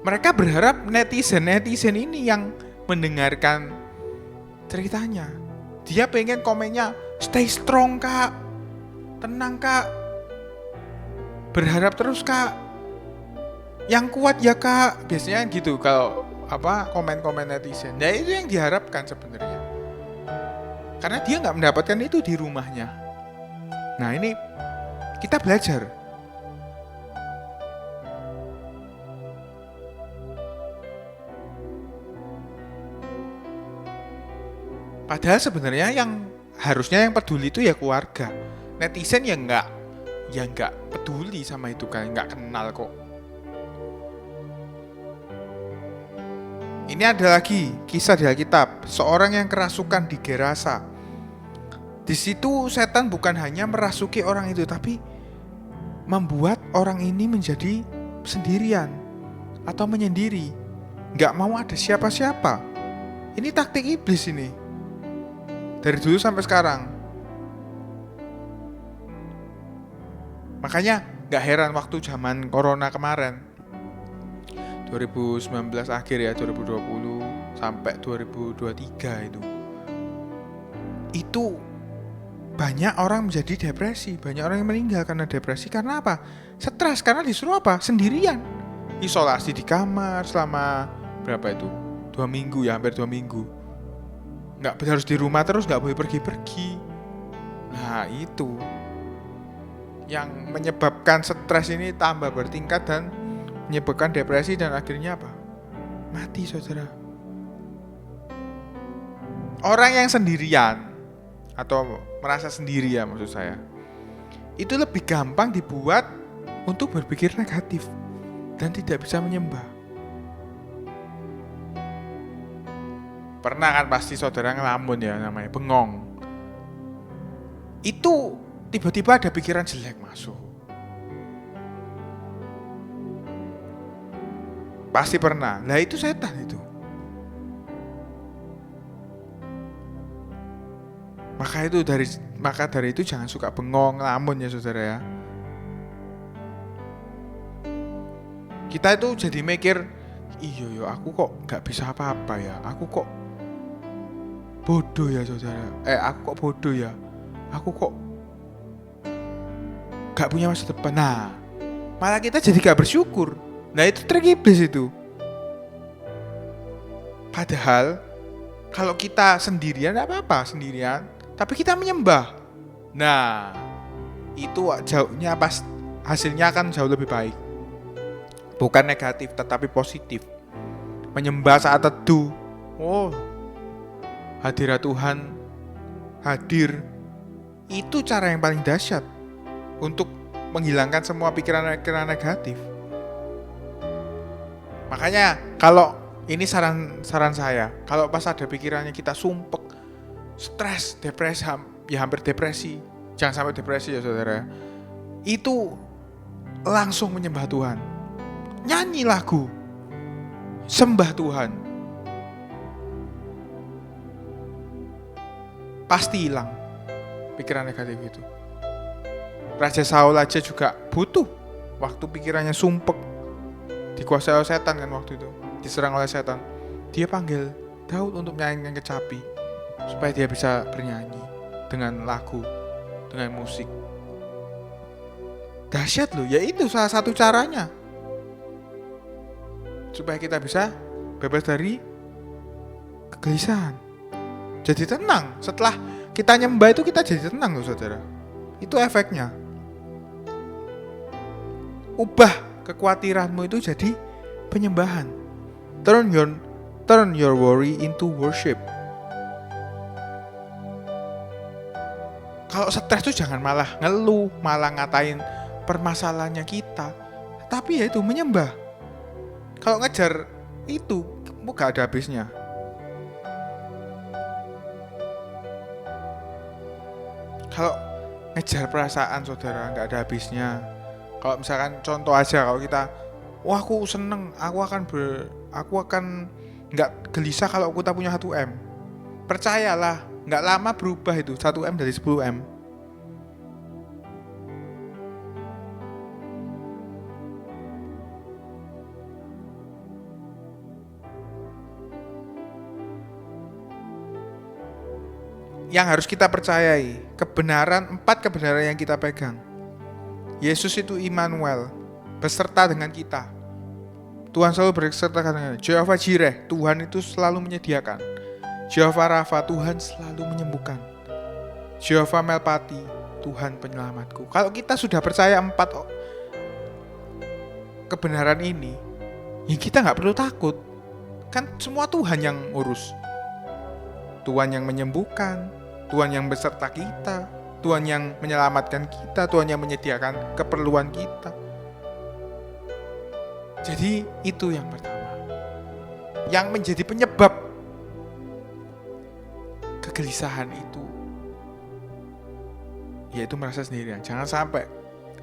Mereka berharap netizen ini yang mendengarkan ceritanya. Dia pengen komennya, stay strong kak, tenang kak, berharap terus kak, yang kuat ya kak. Biasanya gitu kalau komen-komen netizen. Nah itu yang diharapkan sebenarnya, karena dia nggak mendapatkan itu di rumahnya. Nah ini kita belajar. Padahal sebenarnya yang harusnya yang peduli itu ya keluarga. Netizen ya nggak peduli sama itu kan, nggak kenal kok. Ini ada lagi kisah di Alkitab, seorang yang kerasukan di Gerasa. Di situ setan bukan hanya merasuki orang itu, tapi membuat orang ini menjadi sendirian atau menyendiri, nggak mau ada siapa-siapa. Ini taktik iblis ini, dari dulu sampai sekarang. Makanya nggak heran waktu zaman corona kemarin, 2019 akhir ya, 2020 sampai 2023 itu banyak orang menjadi depresi, banyak orang yang meninggal karena depresi. Karena apa? Stres, karena disuruh apa? Sendirian, isolasi di kamar selama berapa itu? 2 minggu ya, hampir 2 minggu. Nggak harus di rumah terus, nggak boleh pergi-pergi. Nah itu yang menyebabkan stres ini tambah bertingkat dan menyebabkan depresi dan akhirnya apa? Mati, saudara. Orang yang sendirian atau merasa sendiri ya maksud saya, itu lebih gampang dibuat untuk berpikir negatif dan tidak bisa menyembah. Pernah kan pasti saudara ngelamun ya, namanya bengong. Itu tiba-tiba ada pikiran jelek masuk. Pasti pernah. Lah itu setan itu. Maka dari itu jangan suka bengong, ngelamun ya saudara ya. Kita itu jadi mikir, iya aku kok gak bisa apa-apa ya, aku kok bodoh ya saudara. Aku kok bodoh ya, aku kok gak punya masa depan. Nah, malah kita jadi gak bersyukur. Nah itu trik iblis itu. Padahal kalau kita sendirian gak apa-apa, sendirian, tapi kita menyembah. Nah, itu jauhnya pas hasilnya akan jauh lebih baik. Bukan negatif tetapi positif. Menyembah saat teduh. Oh, hadirat Tuhan hadir. Itu cara yang paling dahsyat untuk menghilangkan semua pikiran-pikiran negatif. Makanya kalau ini saran saya, kalau pas ada pikirannya kita sumpek, stres, depresi, ya hampir depresi, jangan sampai depresi ya saudara, itu langsung menyembah Tuhan, nyanyi lagu, sembah Tuhan, pasti hilang pikiran negatif itu. Raja Saul aja juga butuh waktu pikirannya sumpek, dikuasai oleh setan kan, waktu itu diserang oleh setan, dia panggil Daud untuk menyanyikan kecapi supaya dia bisa bernyanyi dengan lagu, dengan musik. Dahsyat loh, ya itu salah satu caranya supaya kita bisa bebas dari kegelisahan, jadi tenang. Setelah kita nyembah itu kita jadi tenang loh saudara. Itu efeknya. Ubah kekhawatiranmu itu jadi penyembahan. Turn your worry into worship. Kalau stres tuh jangan malah ngeluh, malah ngatain permasalahannya kita, tapi ya itu menyembah. Kalau ngejar itu gak ada habisnya. Kalau ngejar perasaan saudara gak ada habisnya. Kalau misalkan contoh aja, kalau kita, wah aku seneng, aku akan nggak gelisah kalau kita punya 1M. Percayalah, nggak lama berubah itu 1M dari 10M. Yang harus kita percayai, kebenaran, 4 kebenaran yang kita pegang. Yesus itu Immanuel, beserta dengan kita. Tuhan selalu beserta dengan kita. Jehovah Jireh, Tuhan itu selalu menyediakan. Jehovah Rafa, Tuhan selalu menyembuhkan. Jehovah Melpati, Tuhan penyelamatku. Kalau kita sudah percaya 4 kebenaran ini, ya kita gak perlu takut. Kan semua Tuhan yang urus. Tuhan yang menyembuhkan, Tuhan yang beserta kita, Tuhan yang menyelamatkan kita, Tuhan yang menyediakan keperluan kita. Jadi itu yang pertama, yang menjadi penyebab kegelisahan itu yaitu merasa sendirian. Jangan sampai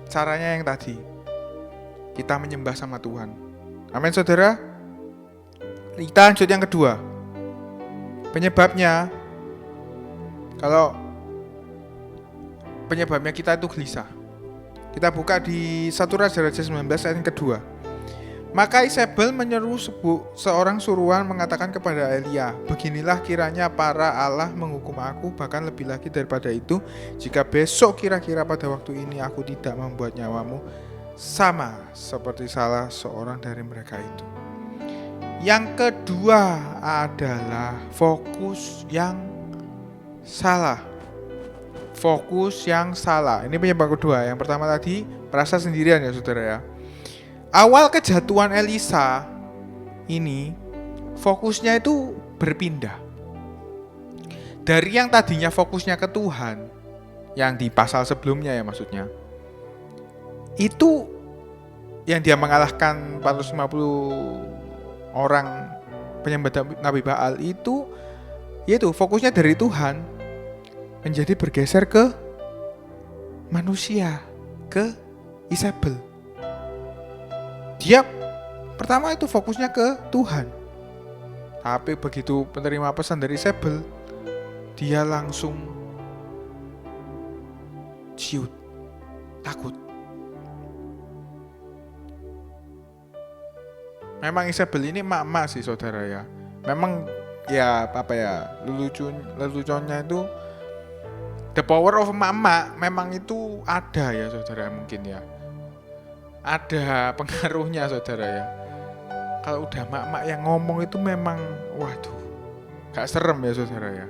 caranya yang tadi, kita menyembah sama Tuhan. Amin saudara. Kita lanjut yang kedua. Penyebabnya, kalau penyebabnya kita itu gelisah. Kita buka di 1 Raja-Raja 19 ayat yang kedua. Maka Isabel menyeru seorang suruhan mengatakan kepada Elia, beginilah kiranya para Allah menghukum aku, bahkan lebih lagi daripada itu, jika besok kira-kira pada waktu ini aku tidak membuat nyawamu sama seperti salah seorang dari mereka itu. Yang kedua adalah fokus yang salah. Fokus yang salah. Ini penyebab kedua. Yang pertama tadi merasa sendirian ya saudara ya. Awal kejatuhan Elisa ini fokusnya itu berpindah. Dari yang tadinya fokusnya ke Tuhan, yang di pasal sebelumnya ya maksudnya, itu yang dia mengalahkan 450 orang penyembah Nabi Baal itu, yaitu fokusnya dari Tuhan menjadi bergeser ke manusia, ke Isabel. Dia pertama itu fokusnya ke Tuhan. Tapi begitu menerima pesan dari Isabel, dia langsung ciut, takut. Memang Isabel ini mak-mak sih saudara ya. Memang ya leluconnya itu, the power of mak-mak memang itu ada ya saudara, mungkin ya. Ada pengaruhnya saudara ya. Kalau udah mak-mak yang ngomong itu memang waduh, gak serem ya saudara ya.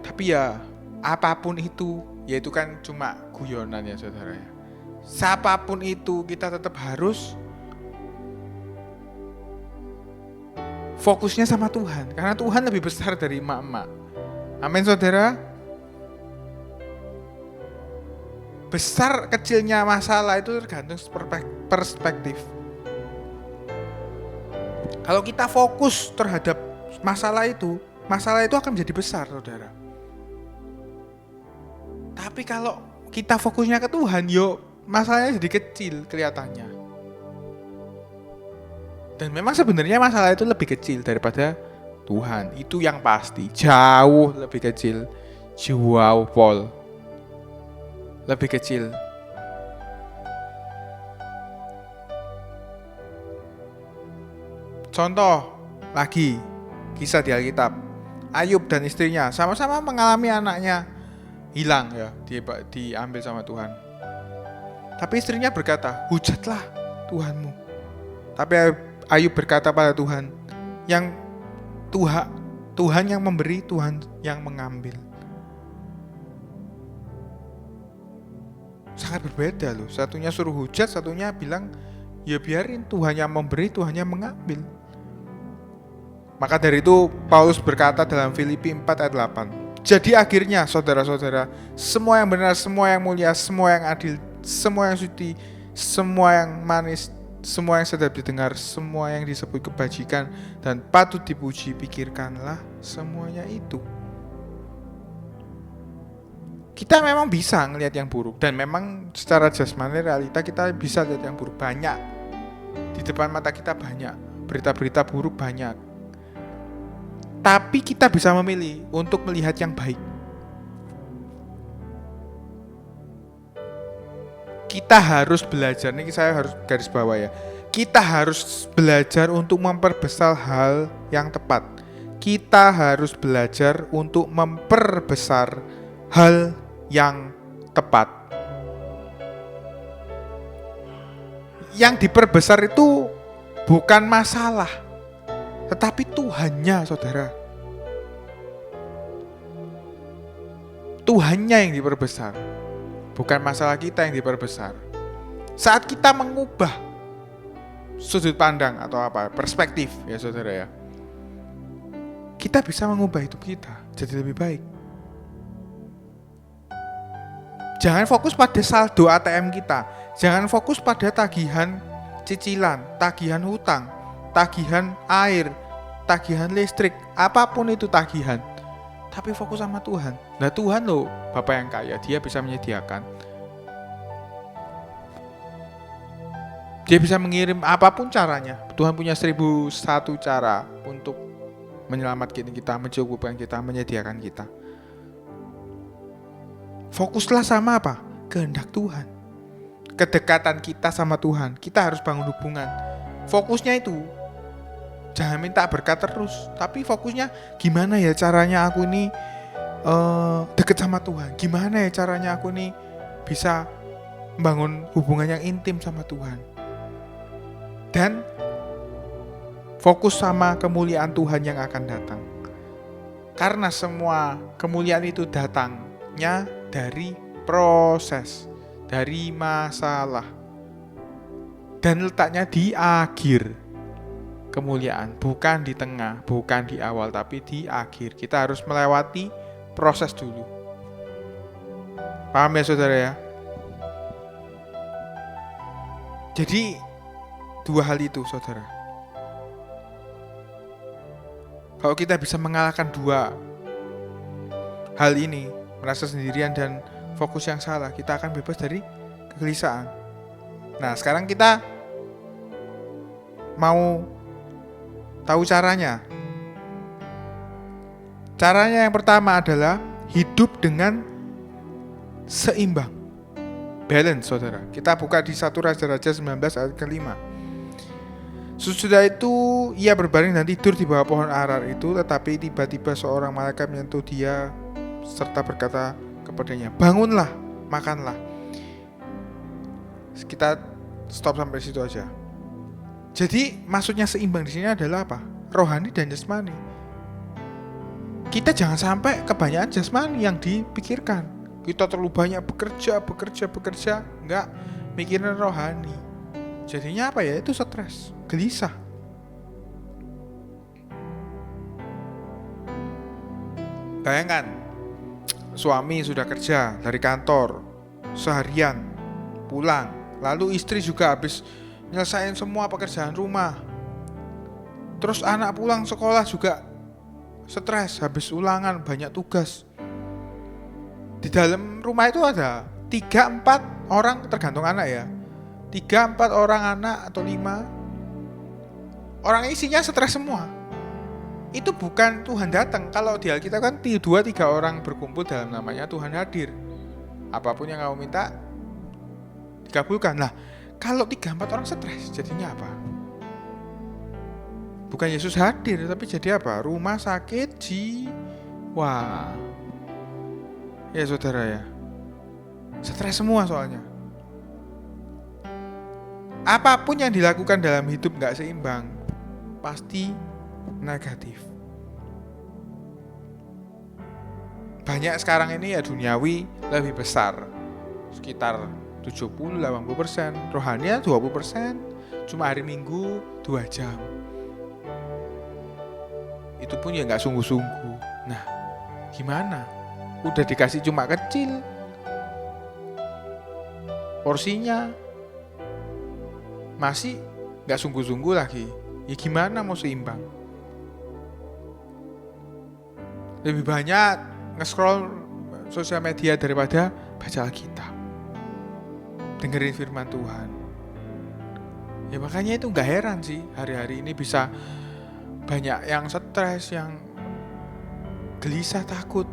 Tapi ya apapun itu, ya itu kan cuma guyonan ya saudara ya. Siapapun itu kita tetap harus fokusnya sama Tuhan, karena Tuhan lebih besar dari mak-mak. Amin saudara. Besar kecilnya masalah itu tergantung perspektif. Kalau kita fokus terhadap masalah itu akan menjadi besar saudara. Tapi kalau kita fokusnya ke Tuhan, masalahnya jadi kecil kelihatannya. Dan memang sebenarnya masalah itu lebih kecil daripada Tuhan. Itu yang pasti. Jauh lebih kecil. Jauh Paul. Lebih kecil. Contoh lagi, kisah di Alkitab. Ayub dan istrinya sama-sama mengalami anaknya hilang ya, diambil sama Tuhan. Tapi istrinya berkata, hujatlah Tuhanmu. Tapi Ayub berkata pada Tuhan, Tuhan yang memberi, Tuhan yang mengambil. Sangat berbeda loh. Satunya suruh hujat, satunya bilang, ya biarin Tuhan yang memberi, Tuhan yang mengambil. Maka dari itu Paulus berkata dalam Filipi 4 ayat 8. Jadi akhirnya saudara-saudara, semua yang benar, semua yang mulia, semua yang adil, semua yang suci, semua yang manis, semua yang sedap didengar, semua yang disebut kebajikan dan patut dipuji, pikirkanlah semuanya itu. Kita memang bisa ngelihat yang buruk, dan memang secara jasmani realita kita bisa lihat yang buruk banyak. Di depan mata kita banyak, berita-berita buruk banyak. Tapi kita bisa memilih untuk melihat yang baik. Kita harus belajar, ini saya harus garis bawah ya. Kita harus belajar untuk memperbesar hal yang tepat. Kita harus belajar untuk memperbesar hal yang tepat. Yang diperbesar itu bukan masalah, tetapi Tuhannya saudara. Tuhannya yang diperbesar, bukan masalah kita yang diperbesar. Saat kita mengubah sudut pandang atau perspektif ya saudara ya, kita bisa mengubah hidup kita jadi lebih baik. Jangan fokus pada saldo ATM kita. Jangan fokus pada tagihan cicilan, tagihan hutang, tagihan air, tagihan listrik, apapun itu tagihan. tapi fokus sama Tuhan. Nah Tuhan loh Bapa yang kaya, dia bisa menyediakan. Dia bisa mengirim apapun caranya. Tuhan punya 1001 cara untuk menyelamatkan kita, mencukupkan kita, menyediakan kita. Fokuslah sama apa? Kehendak Tuhan. Kedekatan kita sama Tuhan. Kita harus bangun hubungan. Fokusnya itu jangan minta berkat terus, tapi fokusnya gimana ya caranya aku ini deket sama Tuhan. Gimana ya caranya aku ini bisa membangun hubungan yang intim sama Tuhan. Dan fokus sama kemuliaan Tuhan yang akan datang. Karena semua kemuliaan itu datangnya dari proses, dari masalah. Dan letaknya di akhir kemuliaan, bukan di tengah, bukan di awal, tapi di akhir. Kita harus melewati proses dulu. Paham ya saudara ya? Jadi dua hal itu saudara. Kalau kita bisa mengalahkan dua hal ini, merasa sendirian dan fokus yang salah, kita akan bebas dari kegelisahan. Nah sekarang kita mau tahu caranya. Caranya yang pertama adalah hidup dengan seimbang. Balance saudara. Kita buka di 1 Raja-Raja 19 ayat ke-5. Sesudah itu ia berbaring dan tidur di bawah pohon arar itu, tetapi tiba-tiba seorang malaikat menyentuh dia serta berkata kepadanya, bangunlah, makanlah. Kita stop sampai situ aja. Jadi maksudnya seimbang di sini adalah apa? Rohani dan jasmani. Kita jangan sampai kebanyakan jasmani yang dipikirkan. Kita terlalu banyak bekerja, enggak mikirin rohani. Jadinya apa ya? Itu stres, gelisah. Bayangkan, suami sudah kerja dari kantor seharian, pulang, lalu istri juga habis nyelesain semua pekerjaan rumah. Terus anak pulang sekolah juga stres, habis ulangan, banyak tugas. Di dalam rumah itu ada 3-4 orang, tergantung anak ya, 3-4 orang anak atau 5 orang, isinya stres semua. Itu bukan Tuhan datang. Kalau di Alkitab kan 2-3 orang berkumpul dalam namanya Tuhan hadir. Apapun yang kamu minta dikabulkan. Nah, kalau 3-4 orang stres, jadinya apa? Bukan Yesus hadir, tapi jadi apa? Rumah sakit jiwa. Ya saudara ya, stres semua soalnya. Apapun yang dilakukan dalam hidup gak seimbang, pasti negatif. Banyak sekarang ini ya duniawi lebih besar, sekitar 70-80%, rohani 20%, cuma hari Minggu 2 jam. Itu pun ya gak sungguh-sungguh. Nah, gimana? Udah dikasih cuma kecil porsinya, masih gak sungguh-sungguh lagi. Ya gimana mau seimbang? Lebih banyak nge-scroll sosial media daripada baca Alkitab, dengerin firman Tuhan. Ya makanya itu gak heran sih hari-hari ini bisa banyak yang stres, yang gelisah, takut.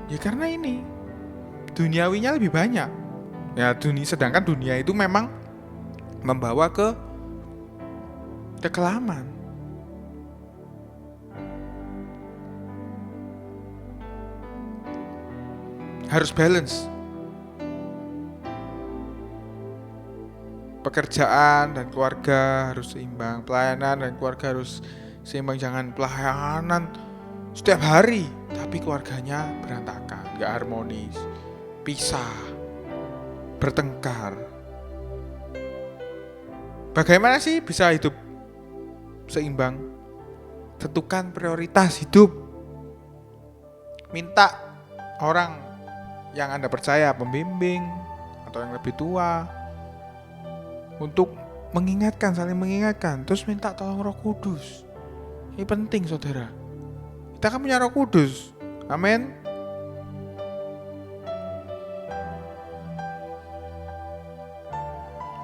Ya karena ini duniawinya lebih banyak. Ya sedangkan dunia itu memang membawa ke kekelaman. Harus balance. Pekerjaan dan keluarga harus seimbang. Pelayanan dan keluarga harus seimbang. Jangan pelayanan setiap hari tapi keluarganya berantakan, gak harmonis, pisah, bertengkar. Bagaimana sih bisa hidup seimbang? Tentukan prioritas hidup. Minta orang yang Anda percaya, pembimbing atau yang lebih tua, untuk mengingatkan, saling mengingatkan. Terus minta tolong Roh Kudus. Ini penting saudara. Kita kan punya Roh Kudus. Amin.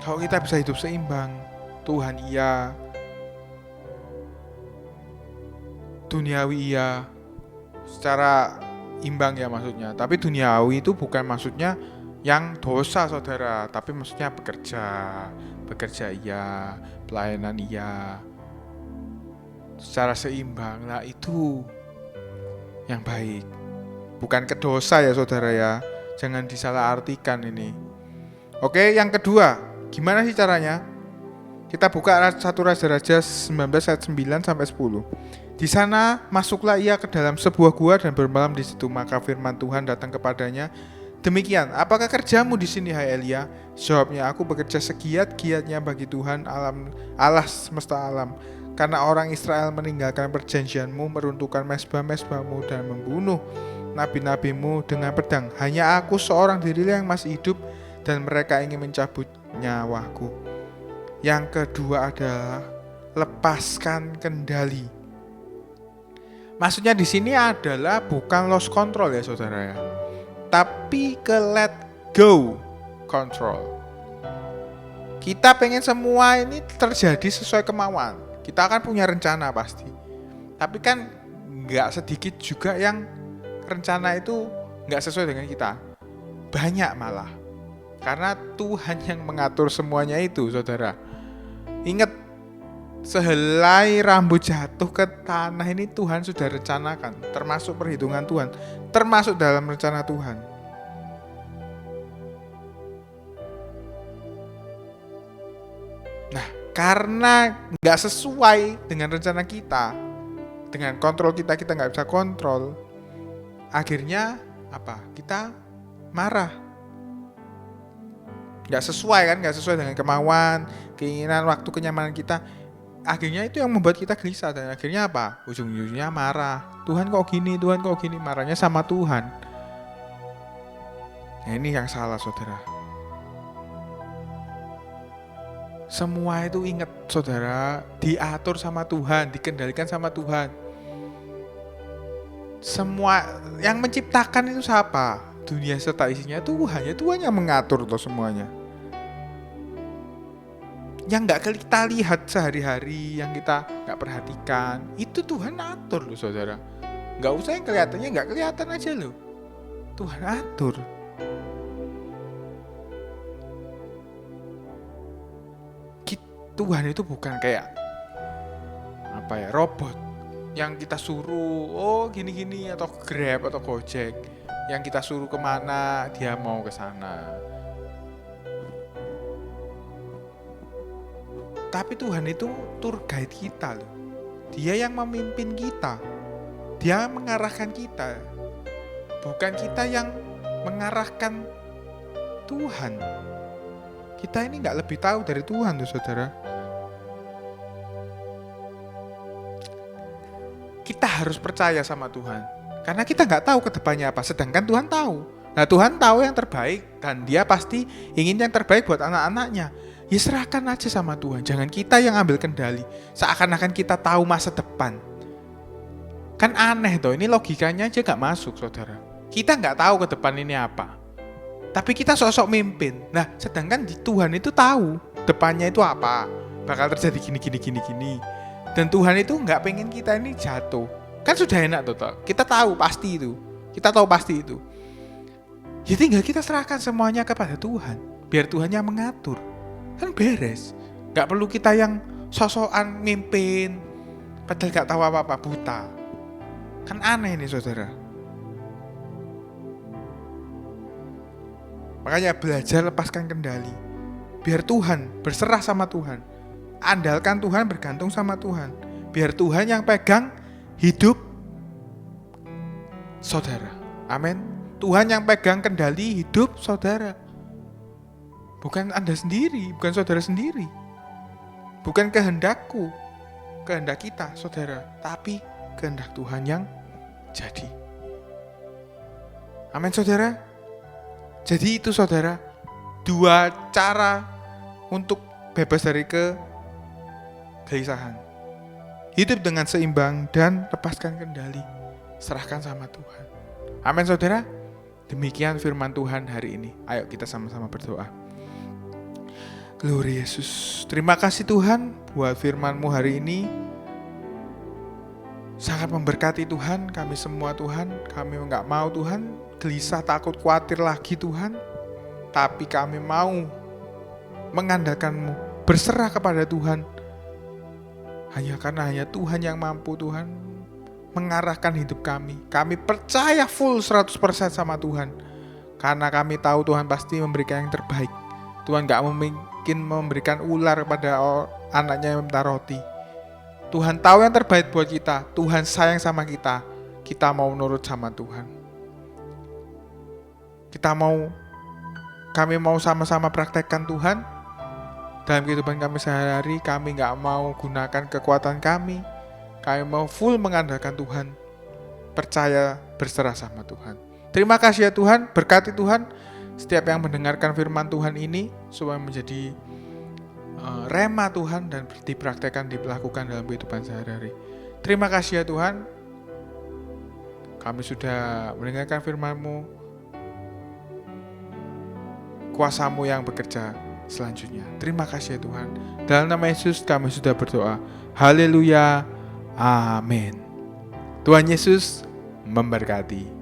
Kalau kita bisa hidup seimbang, Tuhan iya, duniawi iya, secara imbang ya maksudnya. Tapi duniawi itu bukan maksudnya yang dosa saudara, tapi maksudnya bekerja iya, pelayanan iya, secara seimbang. Nah itu yang baik, bukan ke dosa ya saudara ya, jangan disalahartikan ini. Oke, yang kedua, gimana sih caranya? Kita buka 1 Raja-Raja 19 ayat 9 sampai 10. Di sana masuklah ia ke dalam sebuah gua dan bermalam di situ. Maka firman Tuhan datang kepadanya, demikian, apakah kerjamu di sini hai Elia? Jawabnya, aku bekerja segiat-giatnya bagi Tuhan Allah semesta alam. Karena orang Israel meninggalkan perjanjianmu, meruntuhkan mezbah-mezbahmu dan membunuh nabi-nabimu dengan pedang. Hanya aku seorang diri yang masih hidup dan mereka ingin mencabut nyawaku. Yang kedua adalah lepaskan kendali. Maksudnya di sini adalah bukan lost control ya saudara ya, tapi ke let go control. Kita pengen semua ini terjadi sesuai kemauan. Kita akan punya rencana pasti. Tapi kan nggak sedikit juga yang rencana itu nggak sesuai dengan kita. Banyak malah. Karena Tuhan yang mengatur semuanya itu saudara. Ingat, sehelai rambut jatuh ke tanah ini Tuhan sudah rencanakan, termasuk perhitungan Tuhan, termasuk dalam rencana Tuhan. Nah, karena nggak sesuai dengan rencana kita, dengan kontrol kita nggak bisa kontrol, akhirnya apa? Kita marah. Nggak sesuai dengan kemauan, keinginan, waktu, kenyamanan kita. Akhirnya itu yang membuat kita gelisah dan akhirnya apa? Ujung-ujungnya marah. Tuhan kok gini, marahnya sama Tuhan. Nah, ini yang salah saudara. Semua itu ingat saudara, diatur sama Tuhan, dikendalikan sama Tuhan. Semua yang menciptakan itu siapa? Dunia serta isinya Tuhan, ya Tuhan yang mengatur loh semuanya. Yang gak kita lihat sehari-hari, yang kita gak perhatikan, itu Tuhan atur loh saudara. Gak usah yang kelihatannya gak kelihatan aja loh, Tuhan atur. Tuhan itu bukan kayak robot yang kita suruh gini-gini atau Grab atau Gojek, yang kita suruh kemana dia mau ke sana. Tapi Tuhan itu tour guide kita loh. Dia yang memimpin kita, dia mengarahkan kita, bukan kita yang mengarahkan Tuhan. Kita ini gak lebih tahu dari Tuhan tuh saudara. Kita harus percaya sama Tuhan, karena kita gak tahu ke depannya apa, sedangkan Tuhan tahu. Nah Tuhan tahu yang terbaik, dan dia pasti ingin yang terbaik buat anak-anaknya. Ya serahkan aja sama Tuhan, jangan kita yang ambil kendali, seakan-akan kita tahu masa depan. Kan aneh toh, ini logikanya aja gak masuk saudara. Kita gak tahu ke depan ini apa, tapi kita sok-sok mimpin. Nah, sedangkan di Tuhan itu tahu depannya itu apa, bakal terjadi gini. Dan Tuhan itu nggak pengen kita ini jatuh. Kan sudah enak total. Kita tahu pasti itu. Ya tinggal kita serahkan semuanya kepada Tuhan. Biar Tuhan yang mengatur. Kan beres. Nggak perlu kita yang sok-sokan mimpin, padahal nggak tahu apa-apa, buta. Kan aneh nih saudara. Makanya belajar lepaskan kendali. Biar Tuhan, berserah sama Tuhan. Andalkan Tuhan, bergantung sama Tuhan. Biar Tuhan yang pegang hidup saudara. Amin. Tuhan yang pegang kendali hidup saudara. Bukan Anda sendiri, bukan saudara sendiri. Bukan kehendakku, kehendak kita saudara, tapi kehendak Tuhan yang jadi. Amin saudara. Jadi itu saudara, 2 cara untuk bebas dari kegelisahan. Hidup dengan seimbang dan lepaskan kendali. Serahkan sama Tuhan. Amin saudara. Demikian firman Tuhan hari ini. Ayo kita sama-sama berdoa. Glory Yesus. Terima kasih Tuhan buat firman-Mu hari ini. Sangat memberkati Tuhan kami semua Tuhan. Kami enggak mau Tuhan gelisah, takut, khawatir lagi Tuhan. Tapi kami mau mengandalkan-Mu, berserah kepada Tuhan. Hanya Tuhan yang mampu Tuhan mengarahkan hidup kami. Kami percaya full 100% sama Tuhan. Karena kami tahu Tuhan pasti memberikan yang terbaik. Tuhan gak mungkin memberikan ular pada anaknya yang minta roti. Tuhan tahu yang terbaik buat kita. Tuhan sayang sama kita. Kita mau nurut sama Tuhan. Kami mau sama-sama praktekkan Tuhan. Dalam kehidupan kami sehari-hari, kami gak mau gunakan kekuatan kami. Kami mau full mengandalkan Tuhan. Percaya, berserah sama Tuhan. Terima kasih ya Tuhan, berkati Tuhan setiap yang mendengarkan firman Tuhan ini supaya menjadi rema Tuhan dan dipraktekkan, dilakukan dalam kehidupan sehari-hari. Terima kasih ya Tuhan, kami sudah mendengarkan firman-Mu, kuasa-Mu yang bekerja selanjutnya. Terima kasih ya Tuhan. Dalam nama Yesus kami sudah berdoa. Haleluya. Amin. Tuhan Yesus memberkati.